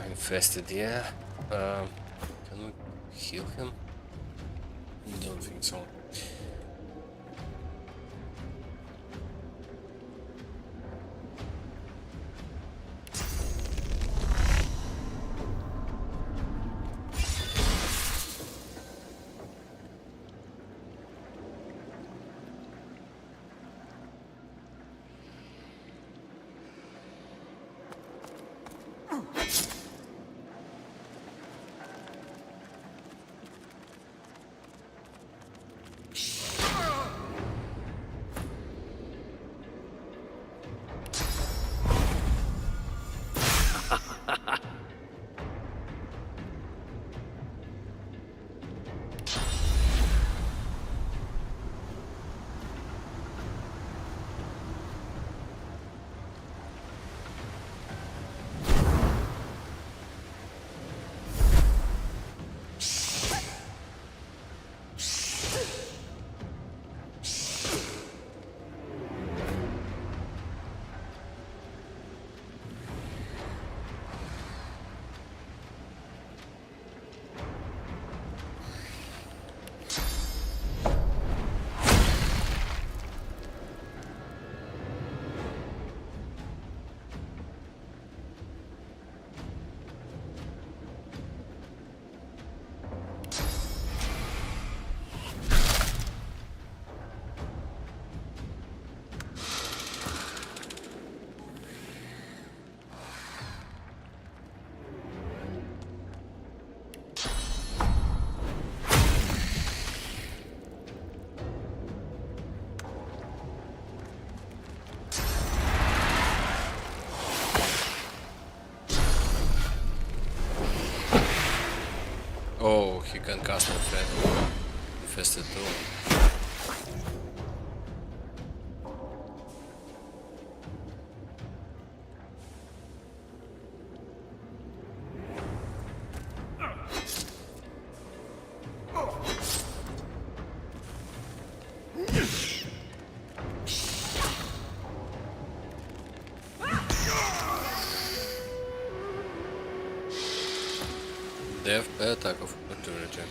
[SPEAKER 1] Infested, yeah. Can we heal him? Don't think so. Oh, he can cast infested too. Death attack of opportunity.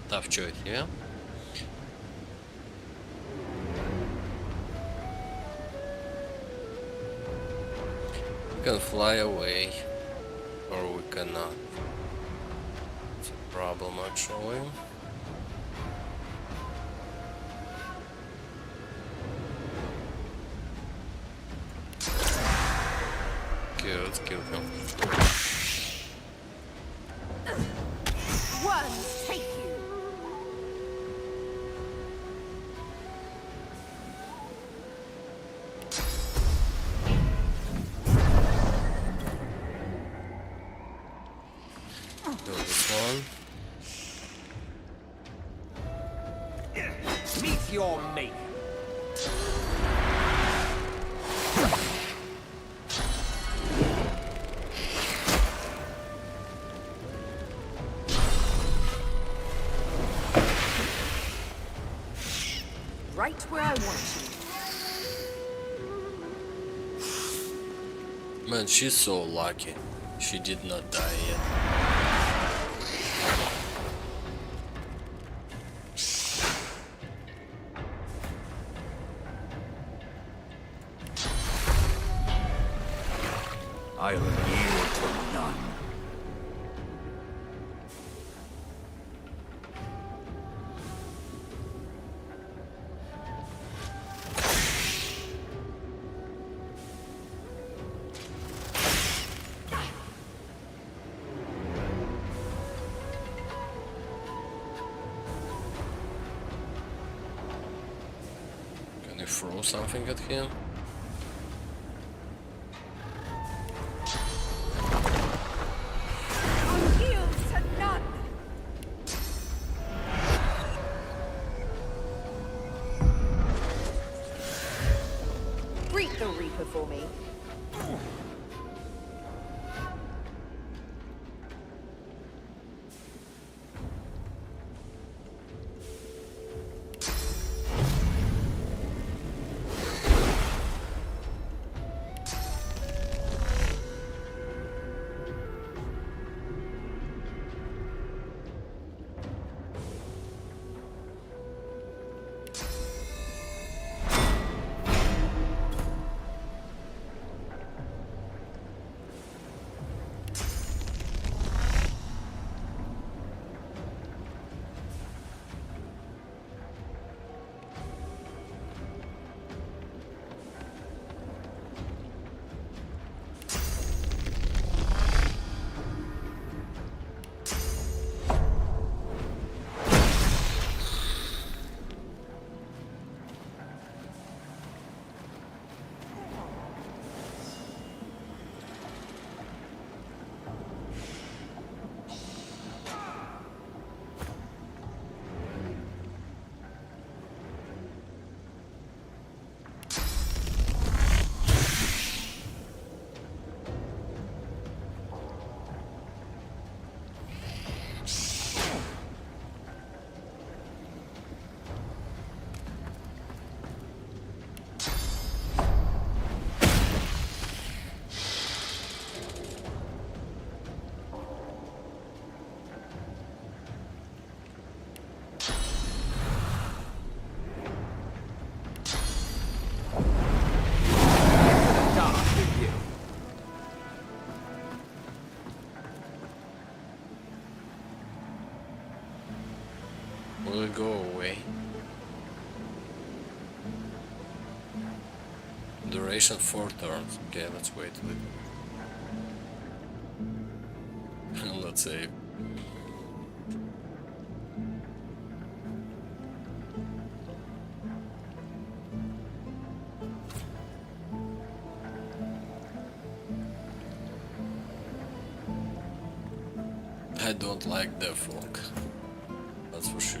[SPEAKER 1] Tough choice, yeah? can fly away, or we cannot. It's a problem actually. Okay, let's kill him.
[SPEAKER 19] Worms take you.
[SPEAKER 1] Kill this one.
[SPEAKER 10] Meet your mate.
[SPEAKER 19] Right where I want you.
[SPEAKER 1] Man, she's so lucky. She did not die yet.
[SPEAKER 12] I'll yield to none.
[SPEAKER 1] Can you throw something at him?
[SPEAKER 19] Yield to none. Greet the Reaper for me.
[SPEAKER 1] Will it go away? Duration 4 turns. Okay, let's wait a little. Let's save. I don't like the fog. That's for sure.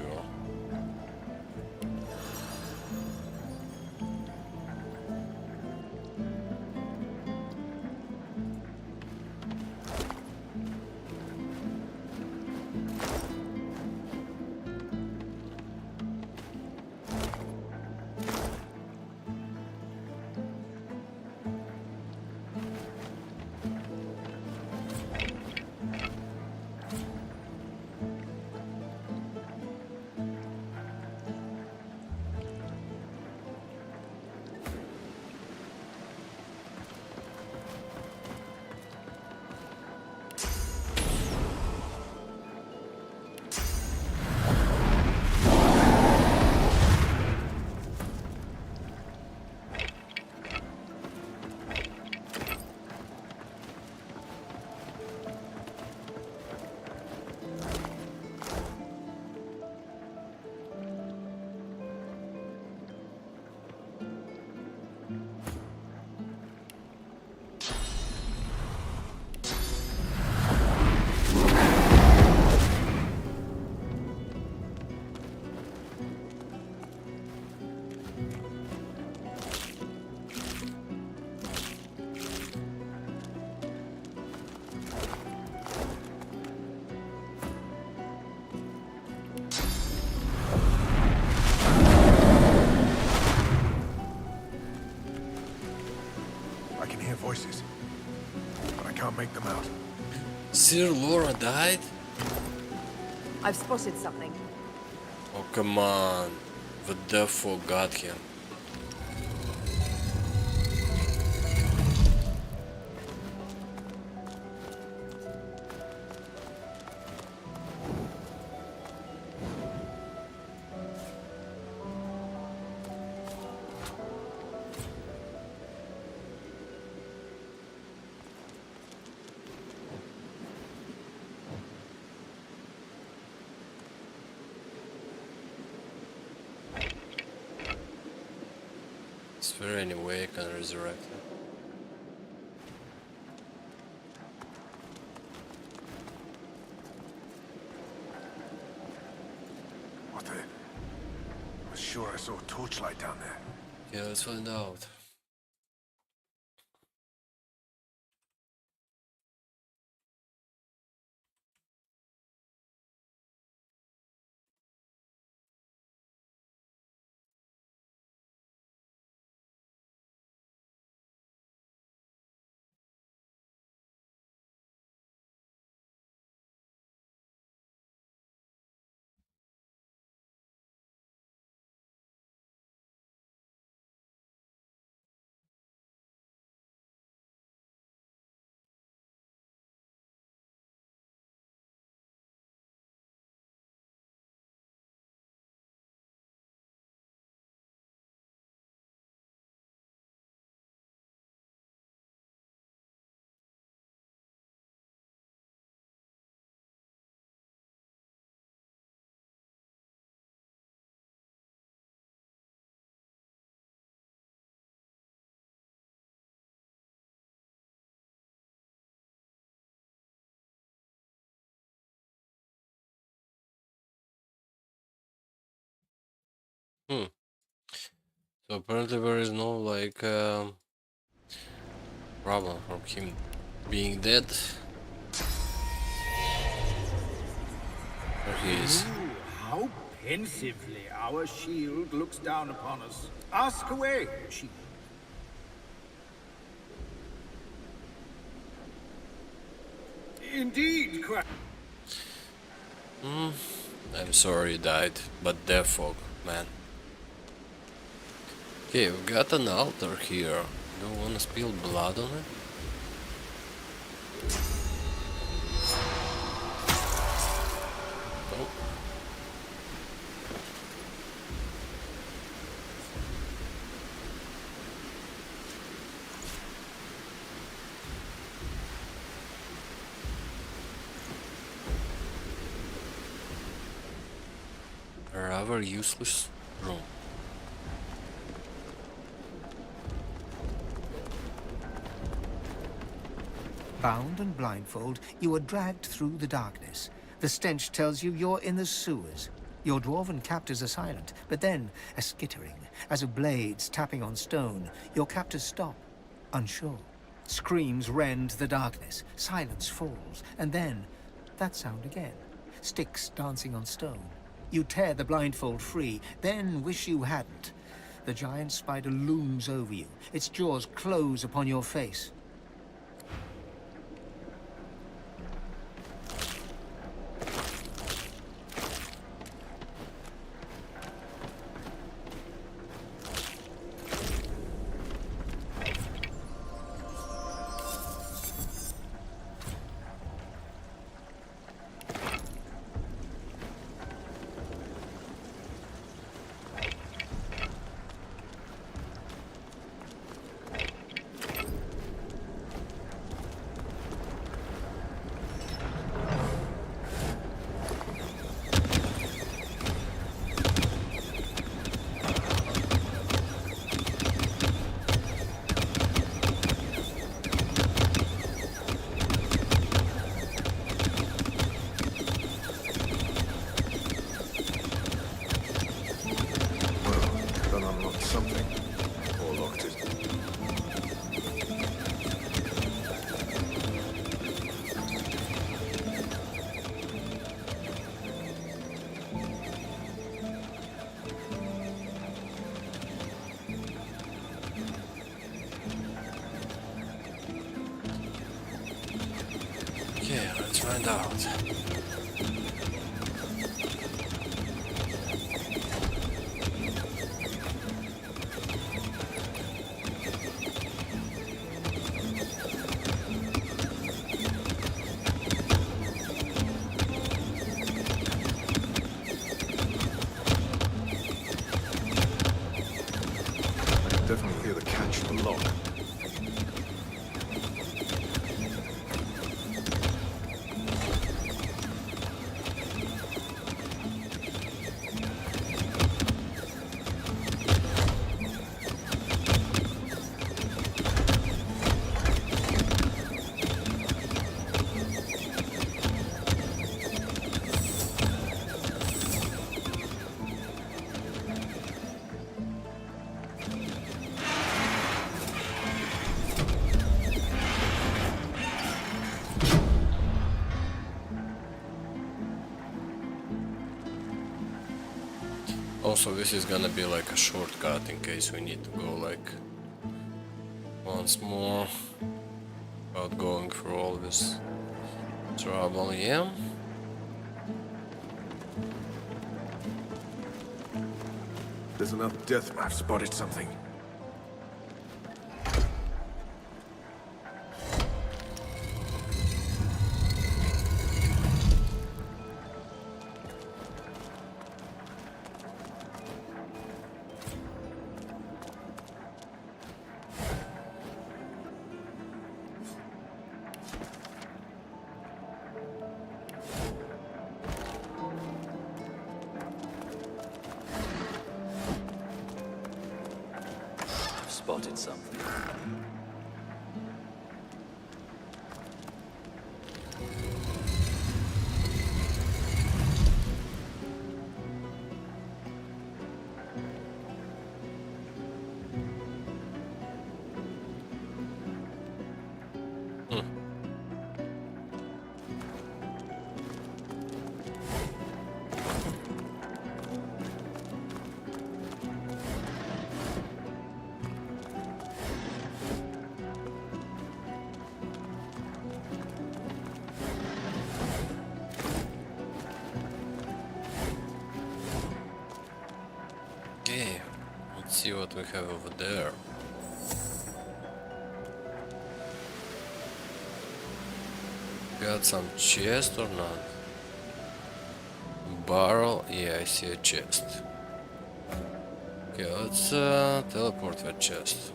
[SPEAKER 7] I can hear voices, but I can't make them out.
[SPEAKER 1] Sir Laura died?
[SPEAKER 19] I've spotted something.
[SPEAKER 1] Oh, come on. The devil got him. Is there any way I can resurrect him?
[SPEAKER 7] What the? I was sure I saw a torchlight down there.
[SPEAKER 1] Yeah, let's find out. Hmm. So apparently there is no like problem from him being dead. There he is.
[SPEAKER 16] How pensively our shield looks down upon us. Ask away, shield. Indeed,
[SPEAKER 1] I'm sorry you died, but death fog, man. Okay, we got an altar here. Don't wanna spill blood on it? Oh. A rather useless room.
[SPEAKER 6] Bound and blindfold, you are dragged through the darkness. The stench tells you you're in the sewers. Your dwarven captors are silent, but then a skittering, as of blades tapping on stone. Your captors stop, unsure. Screams rend the darkness, silence falls, and then that sound again. Sticks dancing on stone. You tear the blindfold free, then wish you hadn't. The giant spider looms over you, its jaws close upon your face.
[SPEAKER 1] Okay, let's find out.
[SPEAKER 17] Definitely hear the catch in the lock.
[SPEAKER 1] Also, this is gonna be like a shortcut in case we need to go like once more without going through all this trouble, yeah?
[SPEAKER 17] There's another death. I've spotted something.
[SPEAKER 13] Spotted something.
[SPEAKER 1] Okay, let's see what we have over there. Got some chest or not? Barrel? Yeah, I see a chest. Okay, let's teleport that chest.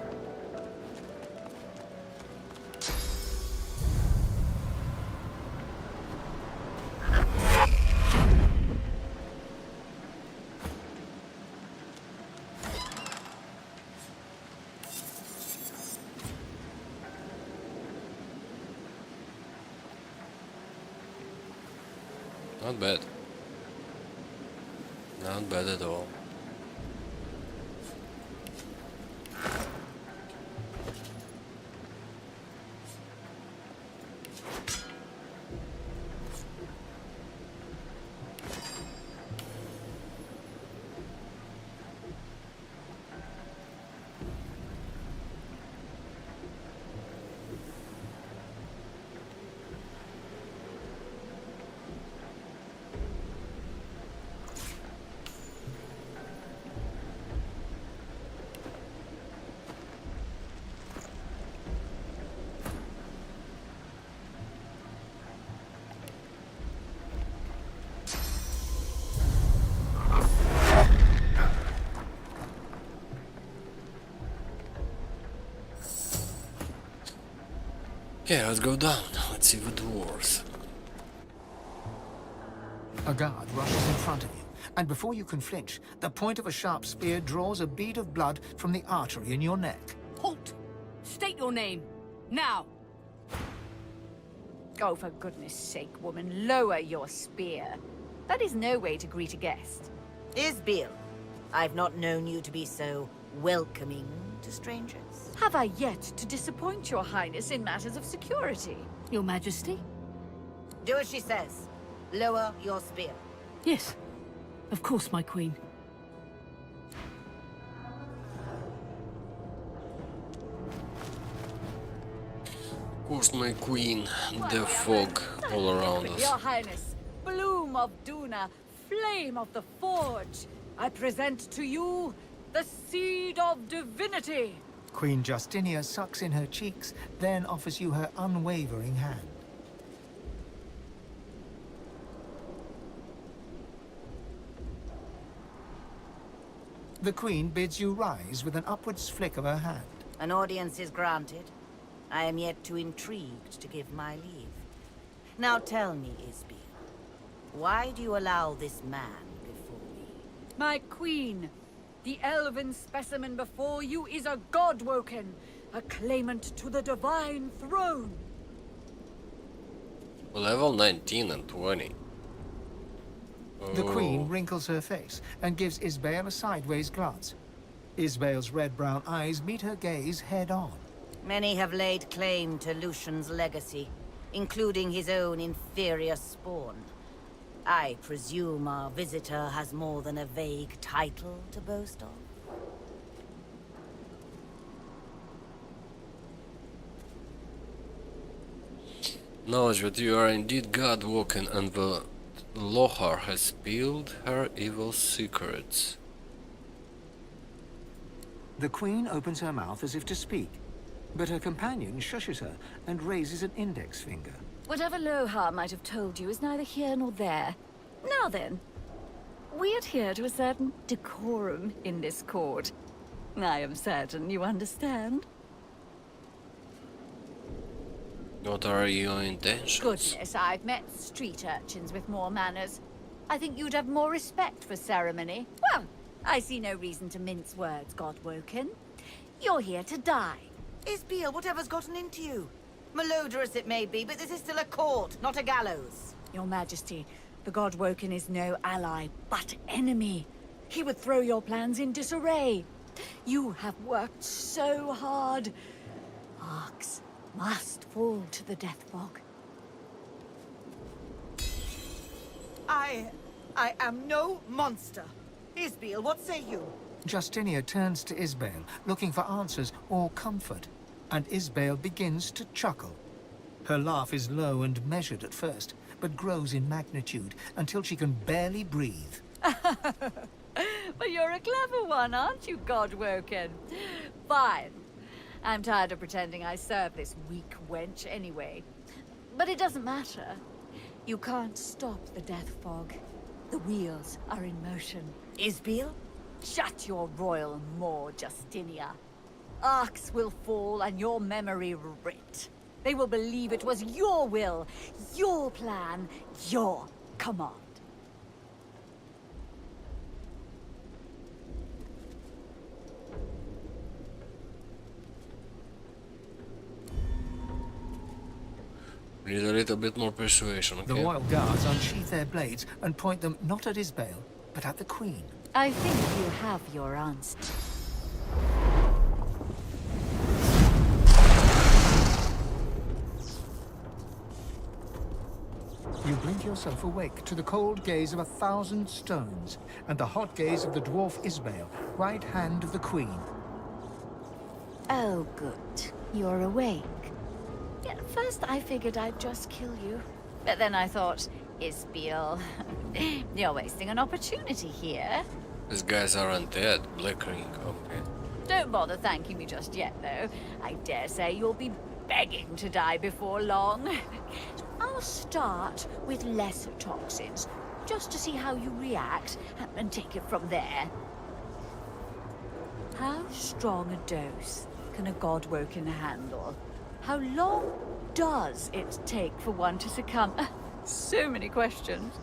[SPEAKER 1] Not bad. Not bad at all. Okay, let's go down. Let's see the dwarves.
[SPEAKER 6] A guard rushes in front of you, and before you can flinch, the point of a sharp spear draws a bead of blood from the artery in your neck.
[SPEAKER 19] Halt! State your name. Now! Oh, for goodness sake, woman, lower your spear. That is no way to greet a guest.
[SPEAKER 20] Isbiel, I've not known you to be so welcoming to strangers.
[SPEAKER 19] Have I yet to disappoint your highness in matters of security?
[SPEAKER 21] Your Majesty?
[SPEAKER 20] Do as she says. Lower your spear.
[SPEAKER 21] Yes. Of course, my queen.
[SPEAKER 1] course, my queen, the fog all around us.
[SPEAKER 19] Your Highness, Bloom of Duna, Flame of the Forge, I present to you the Seed of Divinity.
[SPEAKER 6] Queen Justinia sucks in her cheeks, then offers you her unwavering hand. The Queen bids you rise with an upwards flick of her hand.
[SPEAKER 20] An audience is granted. I am yet too intrigued to give my leave. Now tell me, Isbeel, why do you allow this man before me?
[SPEAKER 19] My queen, the elven specimen before you is a Godwoken, a claimant to the divine throne.
[SPEAKER 1] Level 19 and 20.
[SPEAKER 6] The Queen wrinkles her face and gives Isbale a sideways glance. Isbale's red-brown eyes meet her gaze head-on.
[SPEAKER 20] Many have laid claim to Lucian's legacy, including his own inferior spawn. I presume our visitor has more than a vague title to boast of?
[SPEAKER 1] Knowledge that you are indeed God-walking and the Lohar has spilled her evil secrets.
[SPEAKER 6] The Queen opens her mouth as if to speak, but her companion shushes her and raises an index finger.
[SPEAKER 5] Whatever Lohar might have told you is neither here nor there. Now then, we adhere to a certain decorum in this court. I am certain you understand.
[SPEAKER 1] What are your intentions?
[SPEAKER 19] Goodness, I've met street urchins with more manners. I think you'd have more respect for ceremony. Well, I see no reason to mince words, Godwoken. You're here to die.
[SPEAKER 20] Isbeel, whatever's gotten into you? Malodorous it may be, but this is still a court, not a gallows.
[SPEAKER 19] Your Majesty, the Godwoken is no ally, but enemy. He would throw your plans in disarray. You have worked so hard. Arcs must fall to the death fog.
[SPEAKER 20] I am no monster. Isbeel, what say you?
[SPEAKER 6] Justinia turns to Isbale, looking for answers or comfort, and Isbale begins to chuckle. Her laugh is low and measured at first, but grows in magnitude until she can barely breathe.
[SPEAKER 19] But you're a clever one, aren't you, Godwoken? Fine. I'm tired of pretending I serve this weak wench anyway. But it doesn't matter. You can't stop the death fog. The wheels are in motion.
[SPEAKER 20] Isbeel?
[SPEAKER 19] Shut your royal maw, Justinia. Arcs will fall and your memory writ. They will believe it was your will, your plan, your command.
[SPEAKER 1] Need a little bit more persuasion, okay?
[SPEAKER 6] The royal guards unsheath their blades and point them not at Isbale, but at the Queen.
[SPEAKER 19] I think you have your answer.
[SPEAKER 6] You blink yourself awake to the cold gaze of 1,000 stones and the hot gaze of the dwarf Isbale, right hand of the Queen.
[SPEAKER 5] Oh, good. You're awake. At first I figured I'd just kill you.
[SPEAKER 19] But then I thought, Isbeel, you're wasting an opportunity here.
[SPEAKER 1] These guys are undead, Blackring, okay.
[SPEAKER 19] Don't bother thanking me just yet, though. I dare say you'll be begging to die before long. I'll start with lesser toxins, just to see how you react, and take it from there. How strong a dose can a Godwoken handle? How long does it take for one to succumb? So many questions.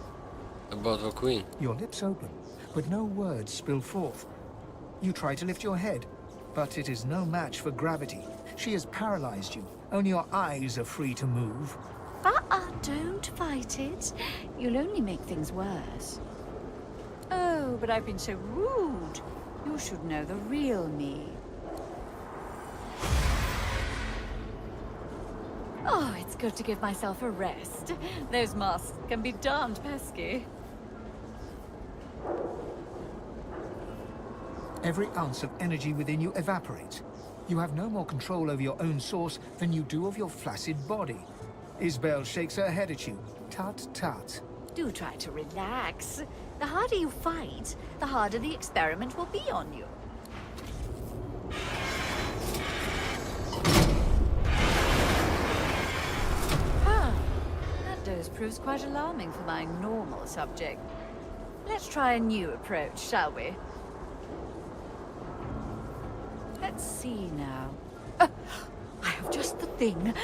[SPEAKER 1] About the Queen.
[SPEAKER 6] Your lips open, but no words spill forth. You try to lift your head, but it is no match for gravity. She has paralyzed you. Only your eyes are free to move.
[SPEAKER 5] Don't fight it. You'll only make things worse.
[SPEAKER 19] Oh, but I've been so rude. You should know the real me. Oh, it's good to give myself a rest. Those masks can be darned pesky.
[SPEAKER 6] Every ounce of energy within you evaporates. You have no more control over your own source than you do of your flaccid body. Isabel shakes her head at you. Tut tut.
[SPEAKER 5] Do try to relax. The harder you fight, the harder the experiment will be on you. That dose proves quite alarming for my normal subject. Let's try a new approach, shall we? Let's see now. I have just the thing.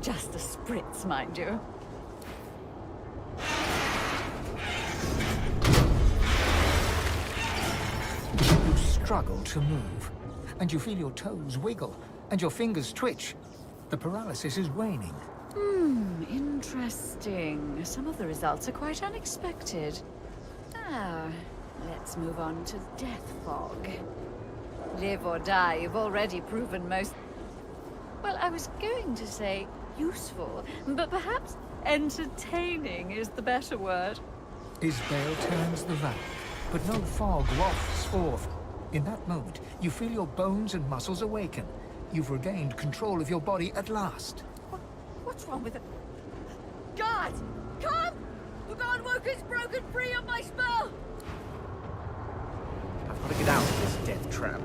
[SPEAKER 5] Just a spritz, mind you.
[SPEAKER 6] You struggle to move, and you feel your toes wiggle, and your fingers twitch. The paralysis is waning.
[SPEAKER 5] Interesting. Some of the results are quite unexpected. Let's move on to death fog. Live or die, you've already proven most... Well, I was going to say useful, but perhaps entertaining is the better word.
[SPEAKER 6] Isabel turns the valve, but no fog wafts forth. In that moment, you feel your bones and muscles awaken. You've regained control of your body at last.
[SPEAKER 5] What's wrong with it? God! Come! The Godwoker's broken free of my spell!
[SPEAKER 10] I've got to get out of this death trap.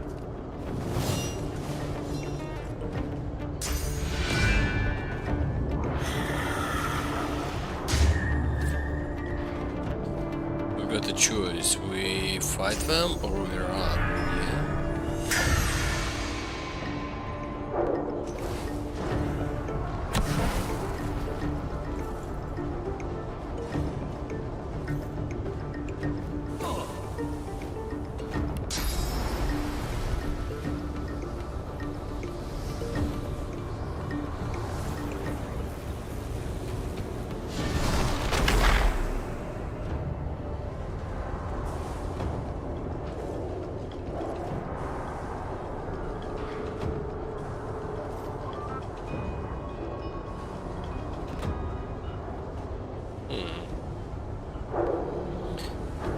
[SPEAKER 1] We got a choice. We fight them or we run. Yeah.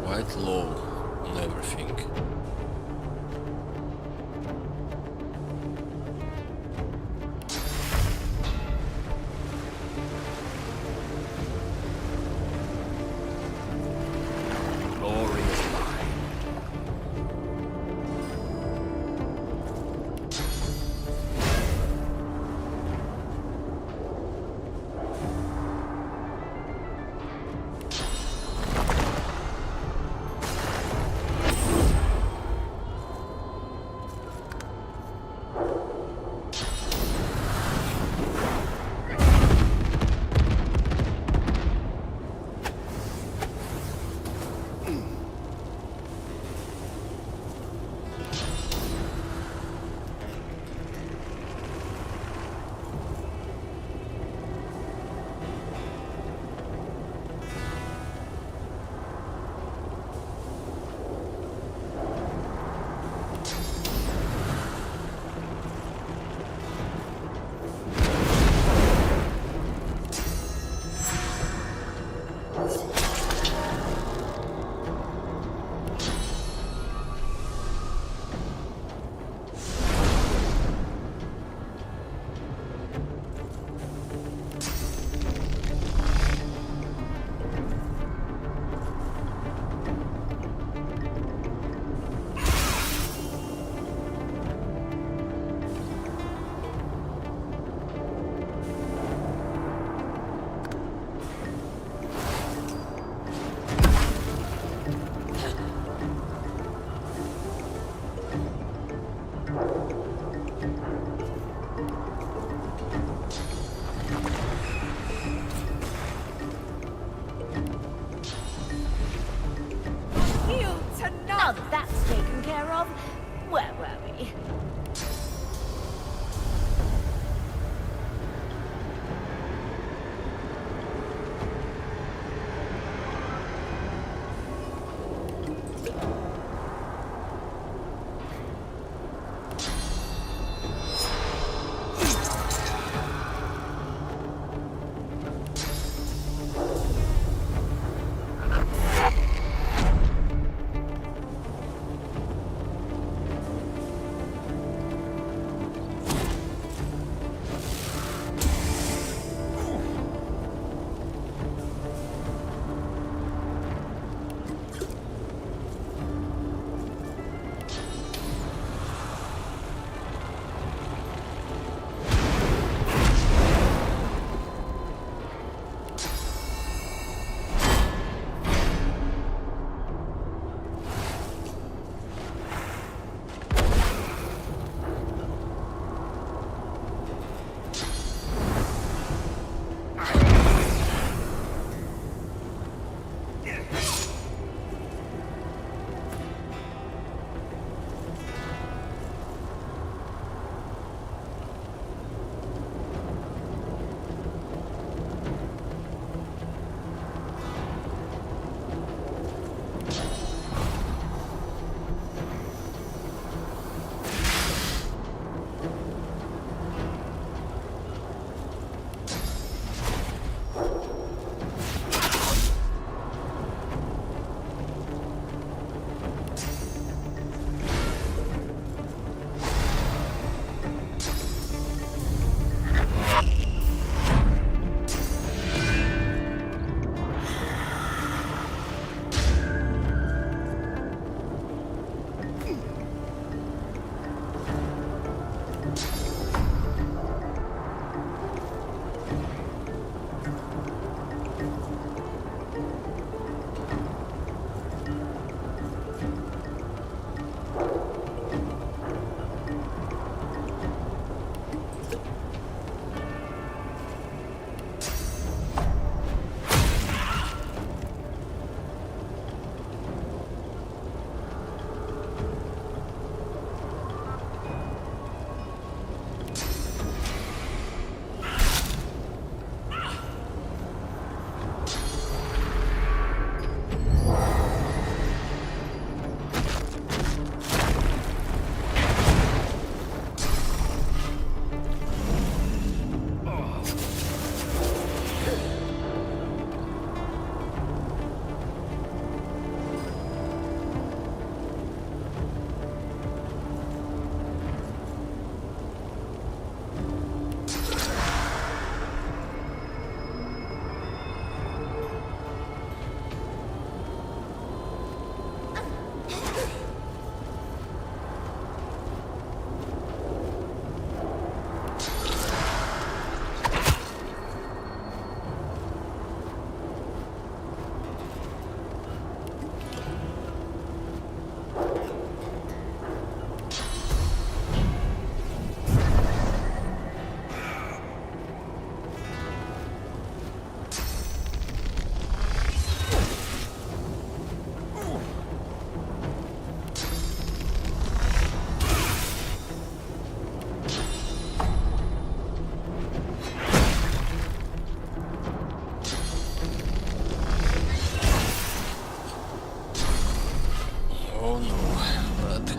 [SPEAKER 1] Quite low on everything.
[SPEAKER 11] Glory is mine.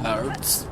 [SPEAKER 1] Hurts.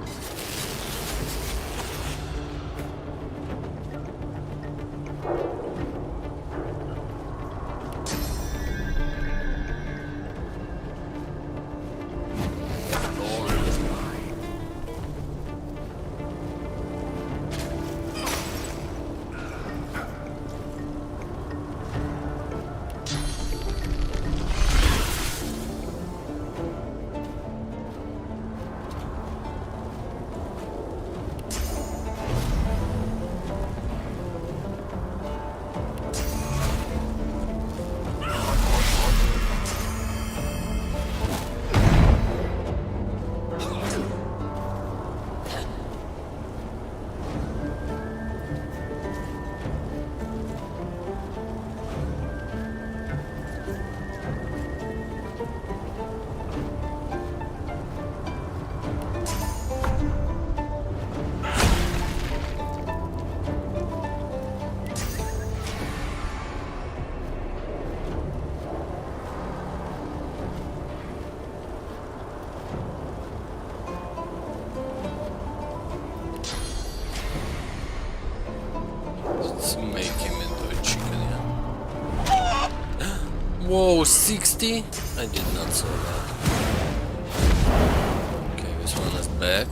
[SPEAKER 1] Let's make him into a chicken, yeah. Whoa, 60? I did not saw that. Okay, this one is back.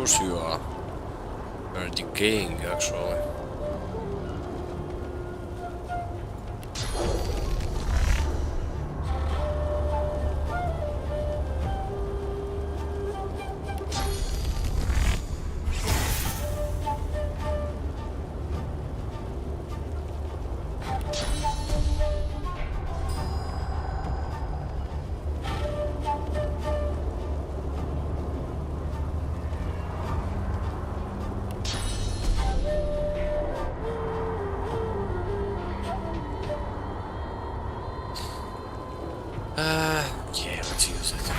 [SPEAKER 1] course you are. You're decaying, actually. Yeah, let's use it.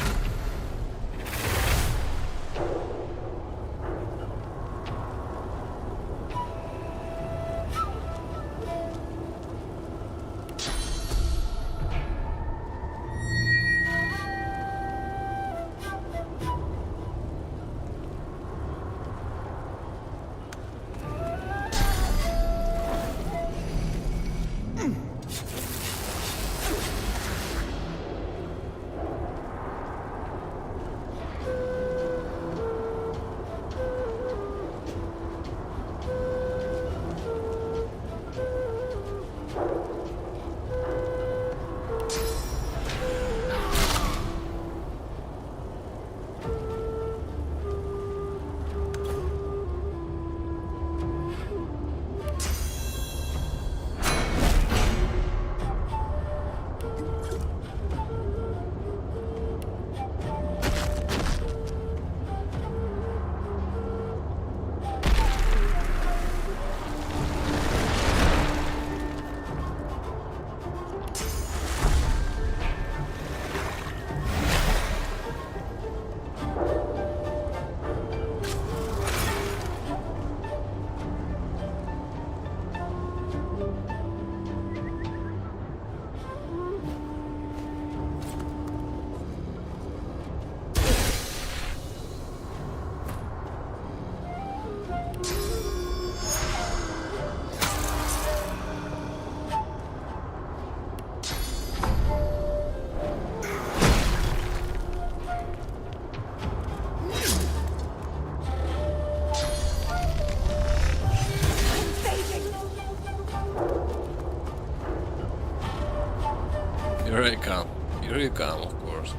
[SPEAKER 1] Here I come. Here you come, of course.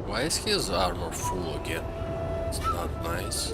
[SPEAKER 1] Why is his armor full again? It's not nice.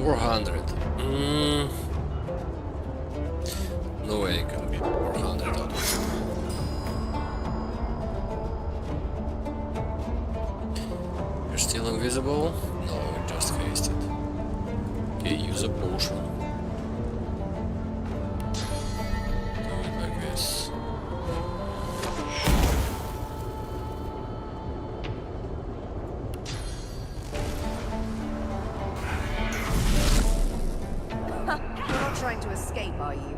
[SPEAKER 1] 400. No way I can beat 400 out of him. You're still invisible? No, just hasted. Okay, use a potion. Do it like this.
[SPEAKER 5] You're not trying to escape, are you?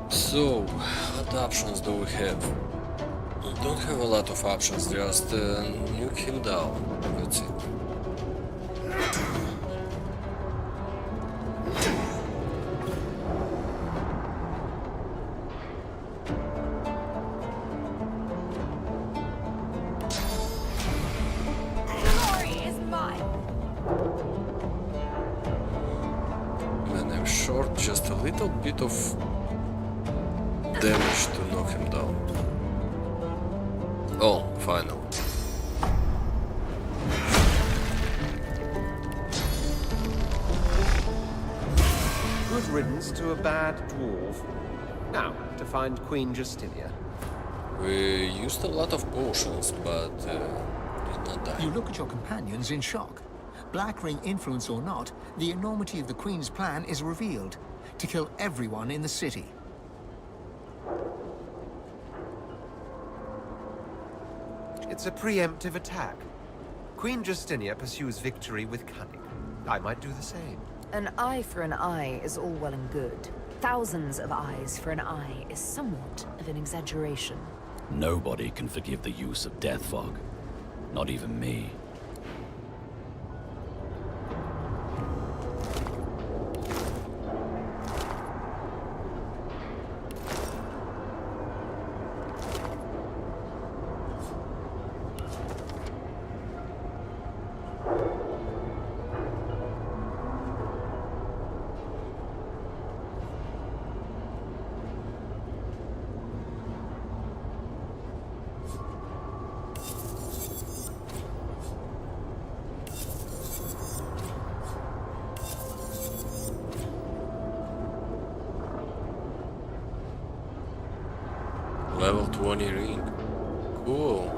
[SPEAKER 1] So, what options do we have? We don't have a lot of options, just nuke him down. That's it.
[SPEAKER 5] Glory is mine.
[SPEAKER 1] Man, I'm short just a little bit of damage to knock him down. Oh, final.
[SPEAKER 10] Good riddance to a bad dwarf. Now, to find Queen Justinia.
[SPEAKER 1] We used a lot of potions, but did not die.
[SPEAKER 6] You look at your companions in shock. Black Ring influence or not, the enormity of the Queen's plan is revealed. To kill everyone in the city.
[SPEAKER 10] It's a preemptive attack. Queen Justinia pursues victory with cunning. I might do the same.
[SPEAKER 5] An eye for an eye is all well and good. Thousands of eyes for an eye is somewhat of an exaggeration.
[SPEAKER 13] Nobody can forgive the use of death fog. Not even me.
[SPEAKER 1] Level 20 ring. Cool.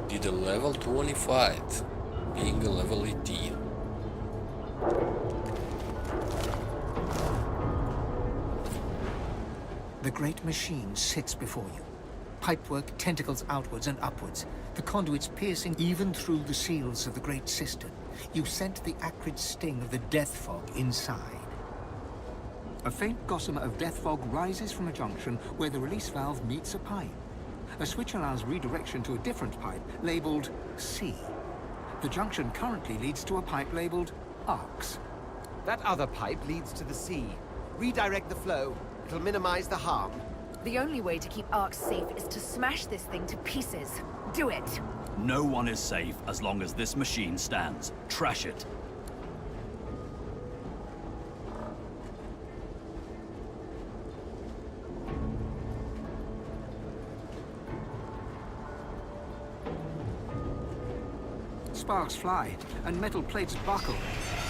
[SPEAKER 1] Did a level 20 fight, being a level 18.
[SPEAKER 6] The great machine sits before you. Pipework tentacles outwards and upwards, the conduits piercing even through the seals of the great cistern. You scent the acrid sting of the death fog inside. A faint gossamer of death fog rises from a junction where the release valve meets a pipe. A switch allows redirection to a different pipe, labeled C. The junction currently leads to a pipe labeled Arcs.
[SPEAKER 10] That other pipe leads to the sea. Redirect the flow. It'll minimize the harm.
[SPEAKER 5] The only way to keep Ark safe is to smash this thing to pieces. Do it!
[SPEAKER 13] No one is safe as long as this machine stands. Trash it.
[SPEAKER 6] Sparks fly, and metal plates buckle.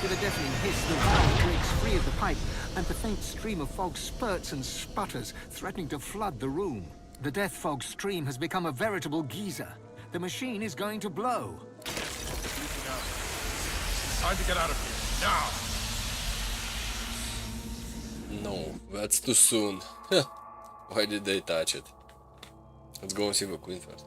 [SPEAKER 6] With a deafening hiss, the valve breaks free of the pipe, and the faint stream of fog spurts and sputters, threatening to flood the room. The death fog stream has become a veritable geyser. The machine is going to blow.
[SPEAKER 17] Time to get out of here, now!
[SPEAKER 1] No, that's too soon. Why did they touch it? Let's go and see the queen first.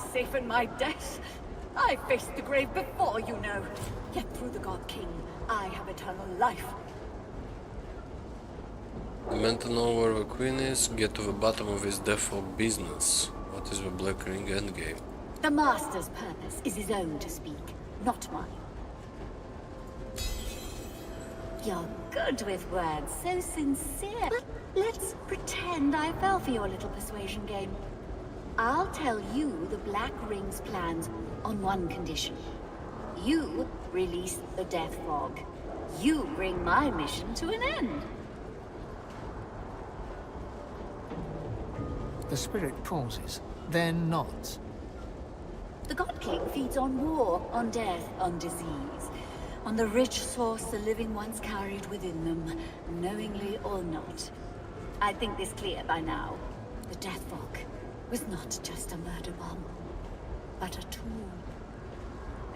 [SPEAKER 19] is safe in my death. I faced the grave before, you know. Yet through the God King, I have eternal life.
[SPEAKER 1] The man to know where the queen is, get to the bottom of his death business. What is the Black Ring endgame?
[SPEAKER 19] The Master's purpose is his own to speak, not mine. You're good with words, so sincere. But let's pretend I fell for your little persuasion game. I'll tell you the Black Ring's plans on one condition. You release the Death Fog. You bring my mission to an end.
[SPEAKER 6] The spirit pauses, then nods.
[SPEAKER 19] The God King feeds on war, on death, on disease. On the rich source the living once carried within them, knowingly or not. I think this clear by now. The Death Fog was not just a murder bomb, but a tool.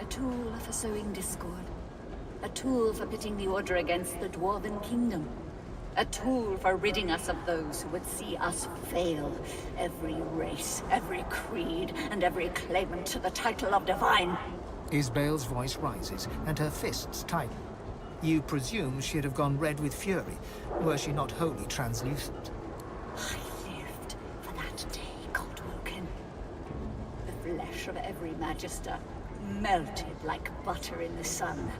[SPEAKER 19] A tool for sowing discord. A tool for pitting the Order against the Dwarven Kingdom. A tool for ridding us of those who would see us fail. Every race, every creed, and every claimant to the title of Divine.
[SPEAKER 6] Isbel's voice rises, and her fists tighten. You presume she'd have gone red with fury, were she not wholly translucent.
[SPEAKER 19] I lived for that day, Godwoken. The flesh of every Magister melted like butter in the sun.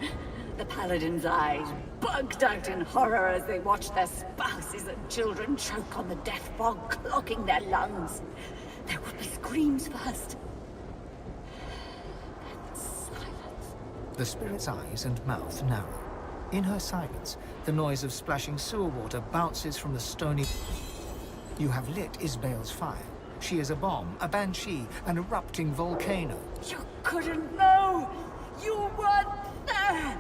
[SPEAKER 19] The Paladins' eyes bugged out in horror as they watched their spouses and children choke on the death fog, clogging their lungs. There would be screams first. Then silence.
[SPEAKER 6] The spirit's eyes and mouth narrow. In her silence, the noise of splashing sewer water bounces from the stony... You have lit Isbel's fire. She is a bomb, a banshee, an erupting volcano.
[SPEAKER 19] You couldn't know! You weren't there!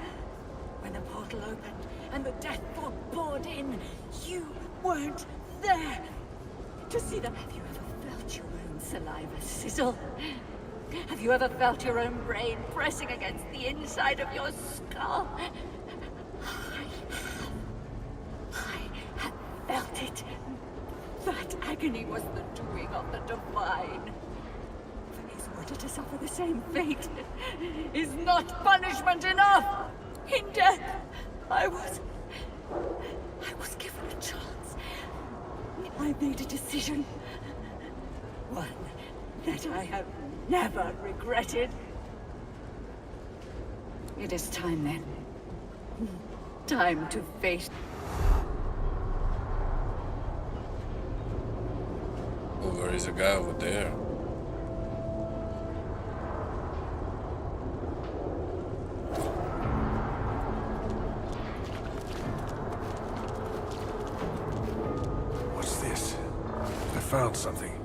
[SPEAKER 19] When the portal opened and the death fog poured in, you weren't there! To see them, have you ever felt your own saliva sizzle? Have you ever felt your own brain pressing against the inside of your skull? I have felt it. That agony was the doing of the Divine. For his order to suffer the same fate is not punishment enough. In death, I was given a chance. I made a decision. One that I have never regretted. It is time then. Time to face...
[SPEAKER 1] Oh, there is a guy over there.
[SPEAKER 7] What's this? I found something.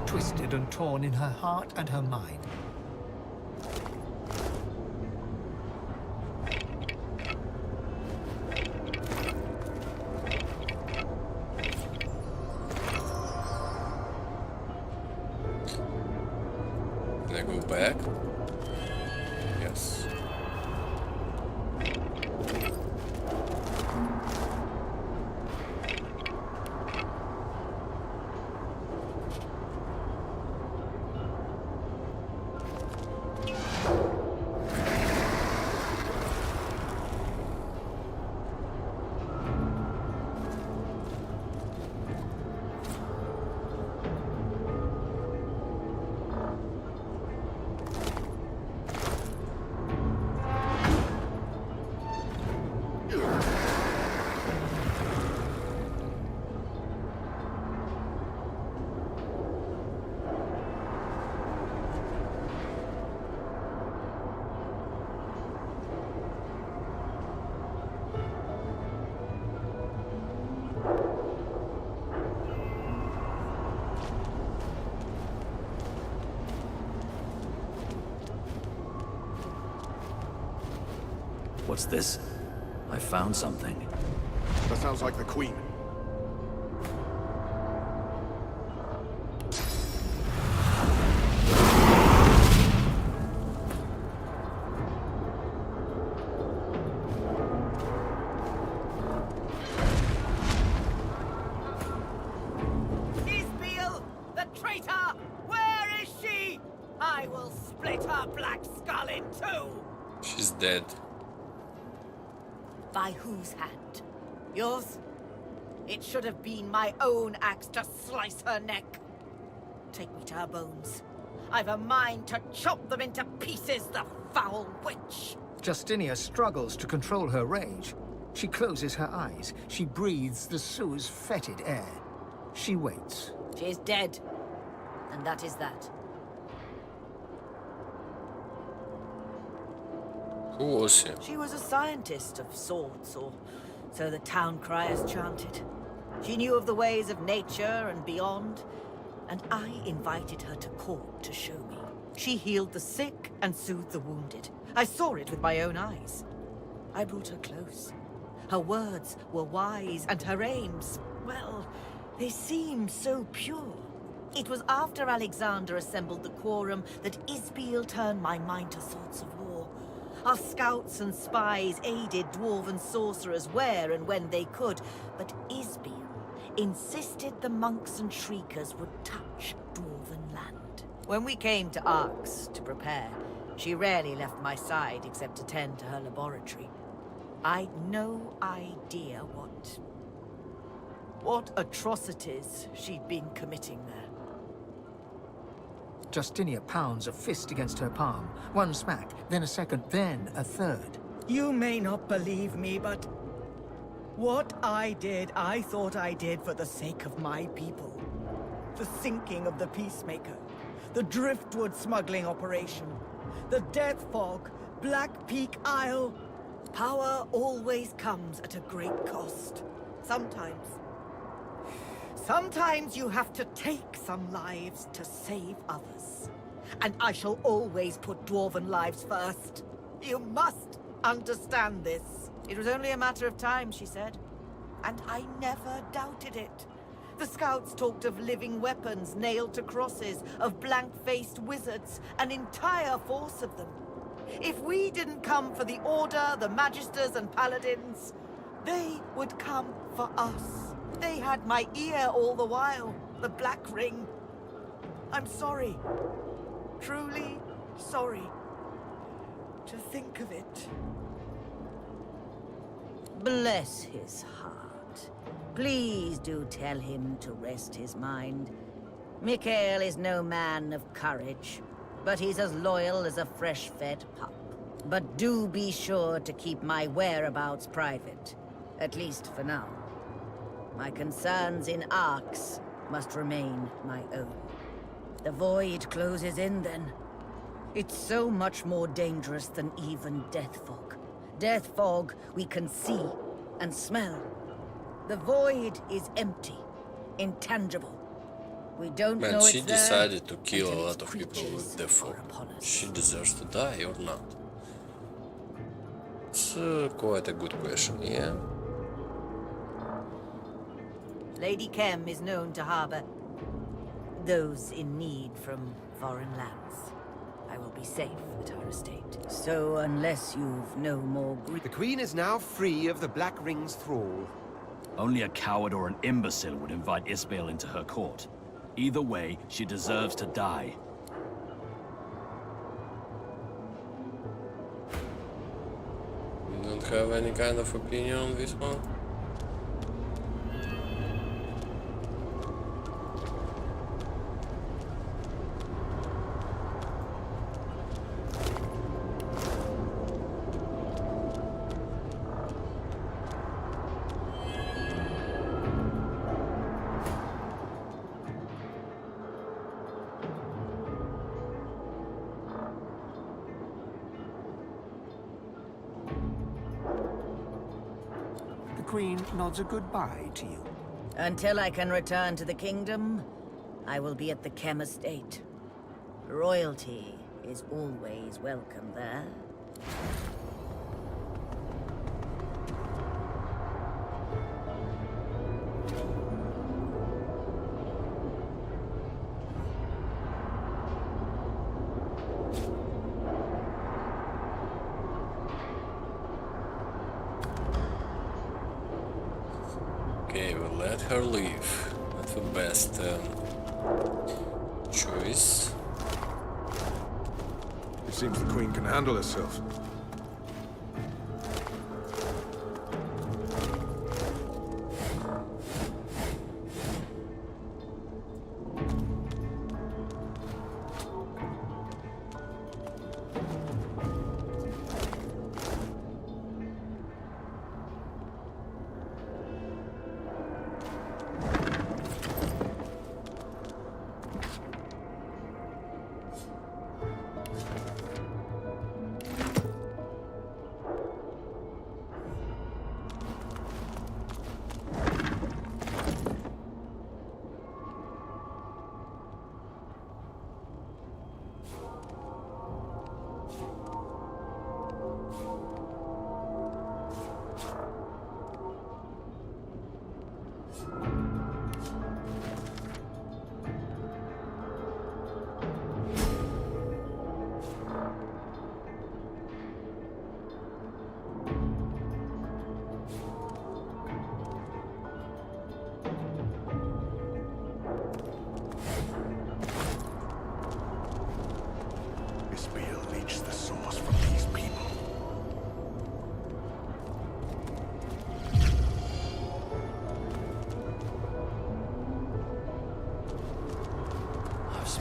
[SPEAKER 6] Twisted and torn in her heart and her mind.
[SPEAKER 1] Can I go back? Yes.
[SPEAKER 13] What's this? I found something.
[SPEAKER 17] That sounds like the Queen.
[SPEAKER 1] dead.
[SPEAKER 20] By whose hand? Yours? It should have been my own axe to slice her neck. Take me to her bones. I've a mind to chop them into pieces, the foul witch!
[SPEAKER 6] Justinia struggles to control her rage. She closes her eyes. She breathes the Sue's fetid air. She waits.
[SPEAKER 20] She is dead. And that is that.
[SPEAKER 1] Who was she?
[SPEAKER 20] She was a scientist of sorts, or so the town criers chanted. She knew of the ways of nature and beyond, and I invited her to court to show me. She healed the sick and soothed the wounded. I saw it with my own eyes. I brought her close. Her words were wise, and her aims, well, they seemed so pure. It was after Alexander assembled the quorum that Isbiel turned my mind to thoughts of war. Our scouts and spies aided dwarven sorcerers where and when they could, but Isbiel insisted the monks and shriekers would touch dwarven land. When we came to Arx to prepare, she rarely left my side except to tend to her laboratory. I'd no idea what atrocities she'd been committing there.
[SPEAKER 6] Justinia pounds a fist against her palm. One smack, then a second, then a third.
[SPEAKER 2] You may not believe me, but what I did, I thought I did for the sake of my people. The sinking of the Peacemaker, the driftwood smuggling operation, the Death Fog, Black Peak Isle.
[SPEAKER 20] Power always comes at a great cost.
[SPEAKER 2] Sometimes you have to take some lives to save others. And I shall always put dwarven lives first. You must understand this.
[SPEAKER 20] It was only a matter of time, she said. And I never doubted it. The scouts talked of living weapons nailed to crosses, of blank-faced wizards, an entire force of them. If we didn't come for the Order, the Magisters and Paladins, they would come for us. They had my ear all the while, the Black Ring. I'm sorry. Truly sorry. To think of it. Bless his heart. Please do tell him to rest his mind. Mikael is no man of courage, but he's as loyal as a fresh-fed pup. But do be sure to keep my whereabouts private, at least for now. My concerns in Arx must remain my own. The void closes in then. It's so much more dangerous than even Death Fog. Death Fog we can see and smell. The void is empty, intangible. We don't know it's
[SPEAKER 1] she
[SPEAKER 20] there
[SPEAKER 1] decided to kill a
[SPEAKER 20] until
[SPEAKER 1] lot
[SPEAKER 20] its
[SPEAKER 1] of people with
[SPEAKER 20] creatures
[SPEAKER 1] the
[SPEAKER 20] are
[SPEAKER 1] fog.
[SPEAKER 20] upon us.
[SPEAKER 1] She deserves to die or not? It's quite a good question, yeah.
[SPEAKER 20] Lady Kem is known to harbor those in need from foreign lands. I will be safe at her estate. So unless you've no more
[SPEAKER 10] The Queen is now free of the Black Ring's thrall.
[SPEAKER 13] Only a coward or an imbecile would invite Isbiel into her court. Either way, she deserves to die.
[SPEAKER 1] You don't have any kind of opinion on this one?
[SPEAKER 6] The Queen nods a goodbye to you.
[SPEAKER 20] Until I can return to the kingdom, I will be at the Kem estate. Royalty is always welcome there.
[SPEAKER 1] Okay, we'll let her leave. That's the best choice.
[SPEAKER 17] It seems the Queen can handle herself.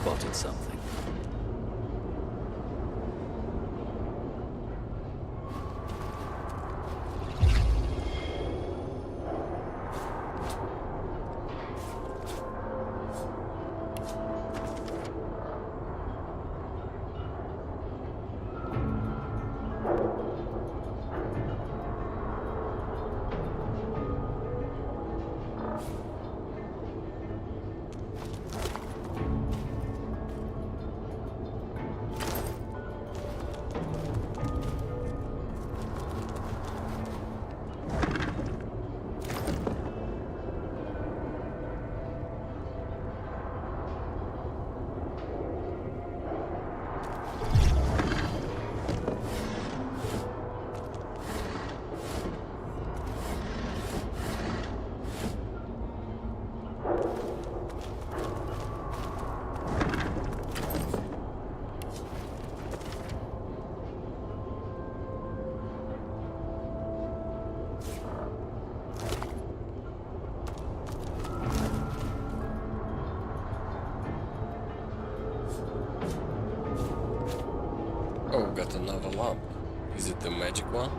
[SPEAKER 13] spotted something.
[SPEAKER 1] Oh, got another lamp. Is it the magic one?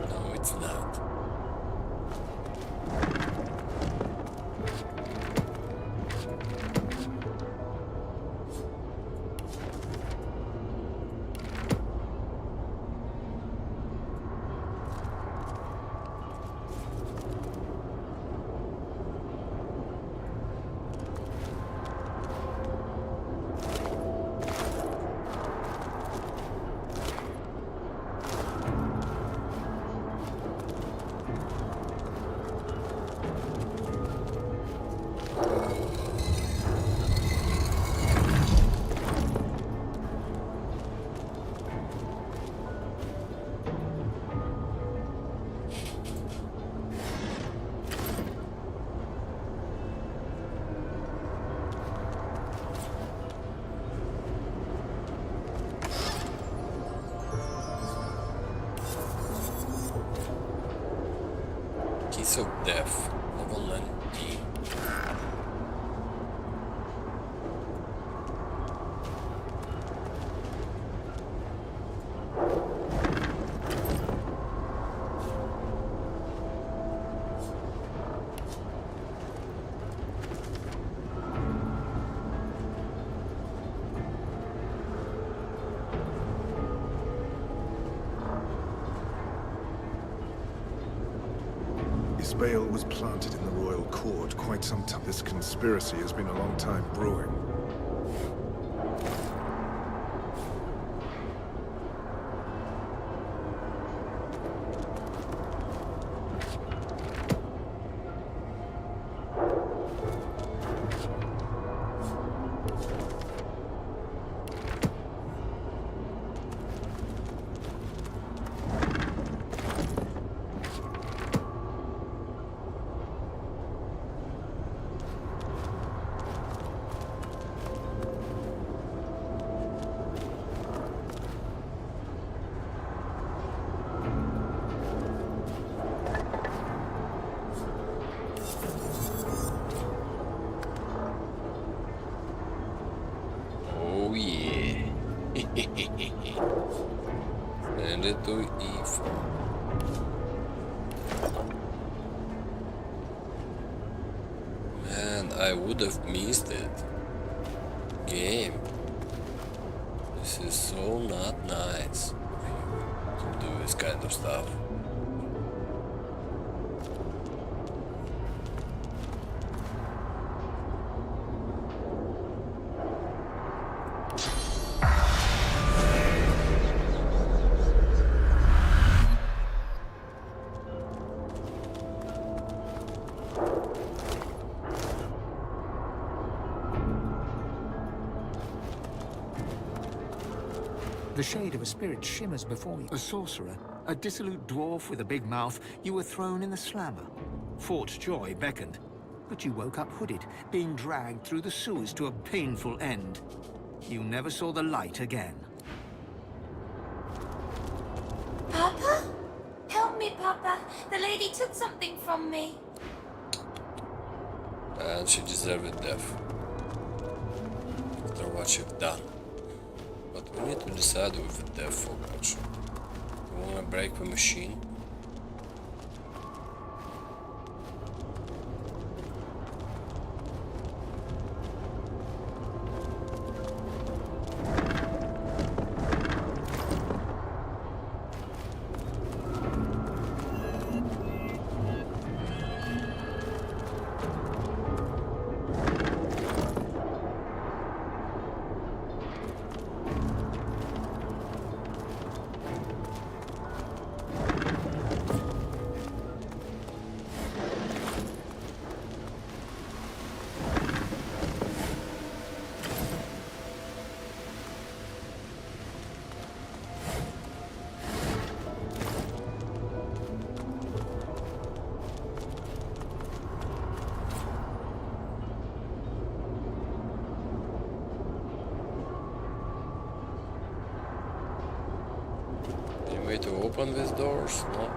[SPEAKER 1] No, it's not. Kiss of Death, level 19.
[SPEAKER 17] Bale was planted in the royal court quite some time. This conspiracy has been a long time brewing.
[SPEAKER 1] Oh yeah. Send it to E4. Man, I would have missed it. Game. This is so not nice to do this kind of stuff.
[SPEAKER 6] The shade of a spirit shimmers before you. A sorcerer, a dissolute dwarf with a big mouth, you were thrown in the slammer. Fort Joy beckoned, but you woke up hooded, being dragged through the sewers to a painful end. You never saw the light again.
[SPEAKER 15] Papa? Help me, Papa. The lady took something from me.
[SPEAKER 1] And she deserved death. After what you've done. But we need to decide with the death focus. We wanna break the machine. Any way to open these doors? No.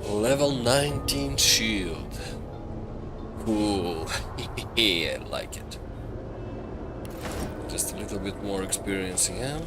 [SPEAKER 1] Level 19 shield. Cool. Yeah, I like it. Just a little bit more experience again.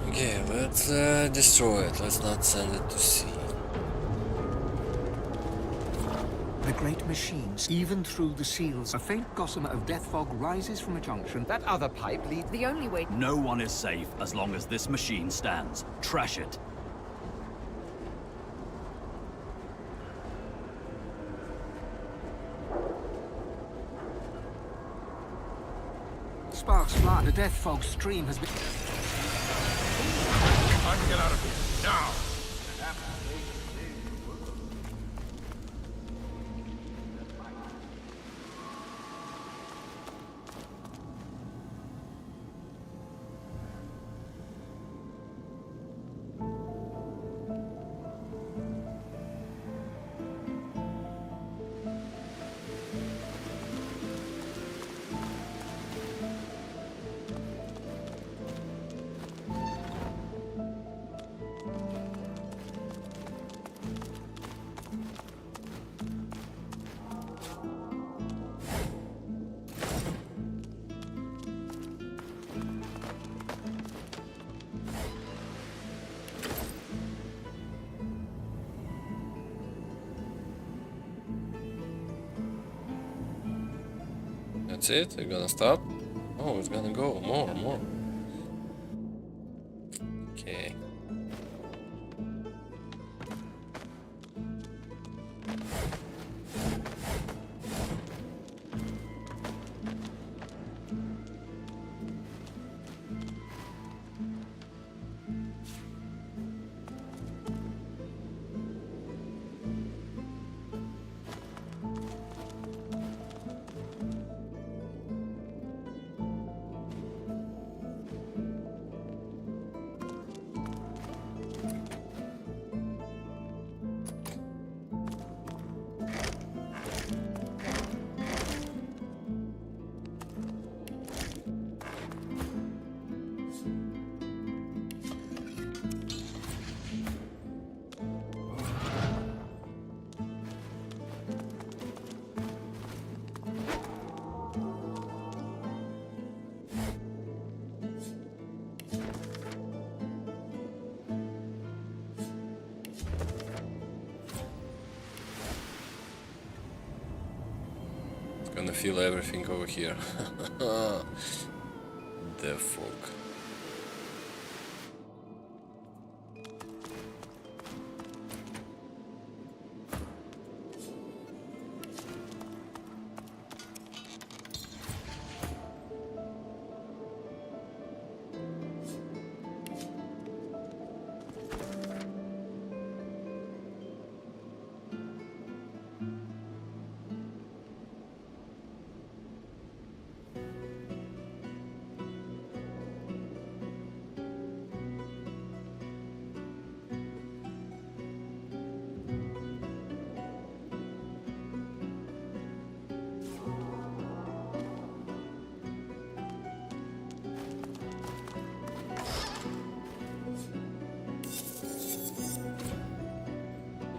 [SPEAKER 1] Okay, let's destroy it. Let's not send it to sea.
[SPEAKER 6] The great machines, even through the seals, a faint gossamer of death fog rises from a junction.
[SPEAKER 10] That other pipe leads...
[SPEAKER 13] The only way... No one is safe as long as this machine stands. Trash it.
[SPEAKER 6] Sparks fly. The death fog stream has been...
[SPEAKER 17] Time to get out of here, now!
[SPEAKER 1] That's it? You're gonna stop? Oh, it's gonna go more. Okay. feel everything over here. The fog.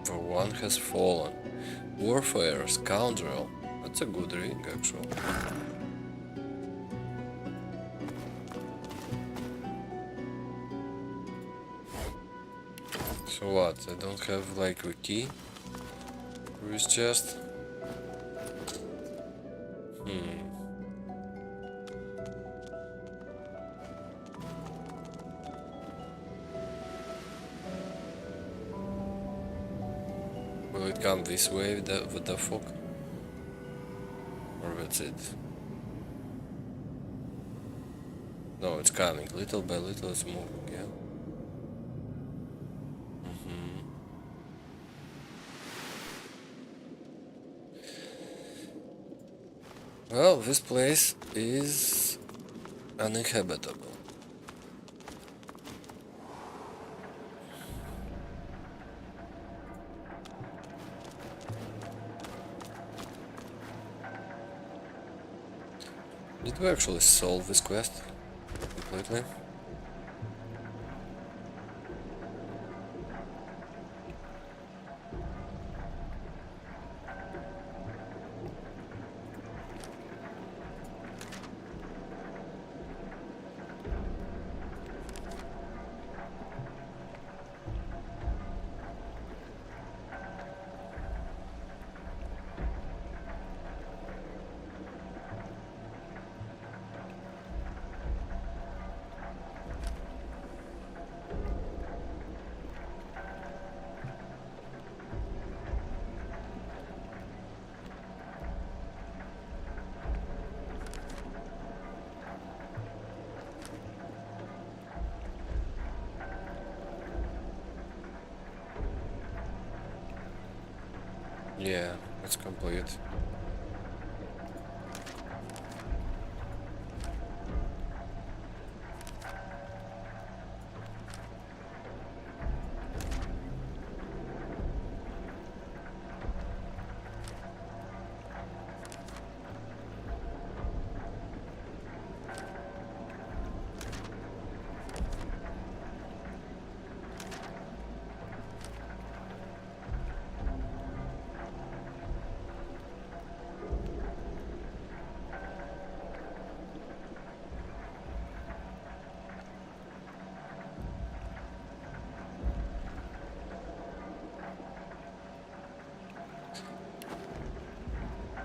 [SPEAKER 1] The one has fallen. Warfare, scoundrel. That's a good ring, actually. So what? I don't have like a key for this chest? Will it come this way with the fog? Or that's it? No, it's coming. Little by little it's moving, yeah? Well, this place is uninhabitable. Did we actually solve this quest completely? Yeah, it's complete.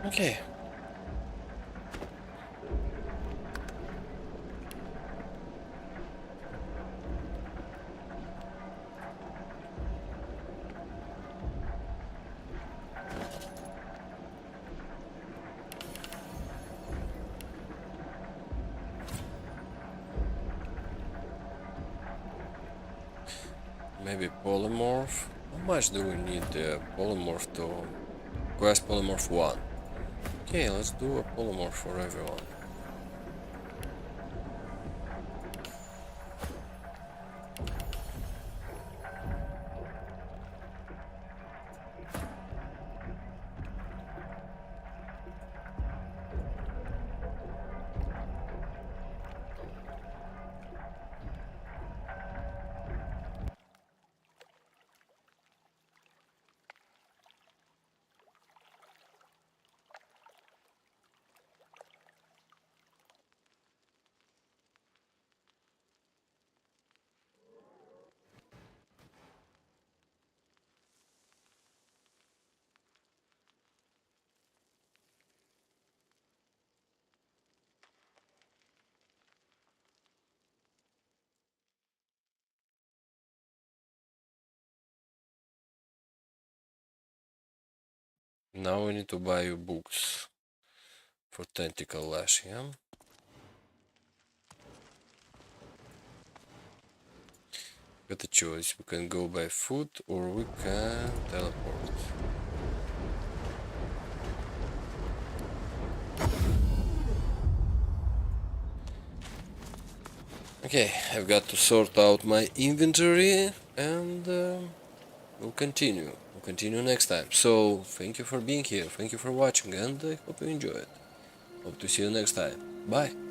[SPEAKER 1] Okay. Maybe polymorph? How much do we need the polymorph to quest polymorph 1? Okay, let's do a polymorph for everyone. Now we need to buy books for Tentacle Lash, yeah? Got a choice. We can go by foot or we can teleport. Okay, I've got to sort out my inventory and we'll continue. We'll continue next time. So, thank you for being here. Thank you for watching and I hope you enjoy it. Hope to see you next time. Bye.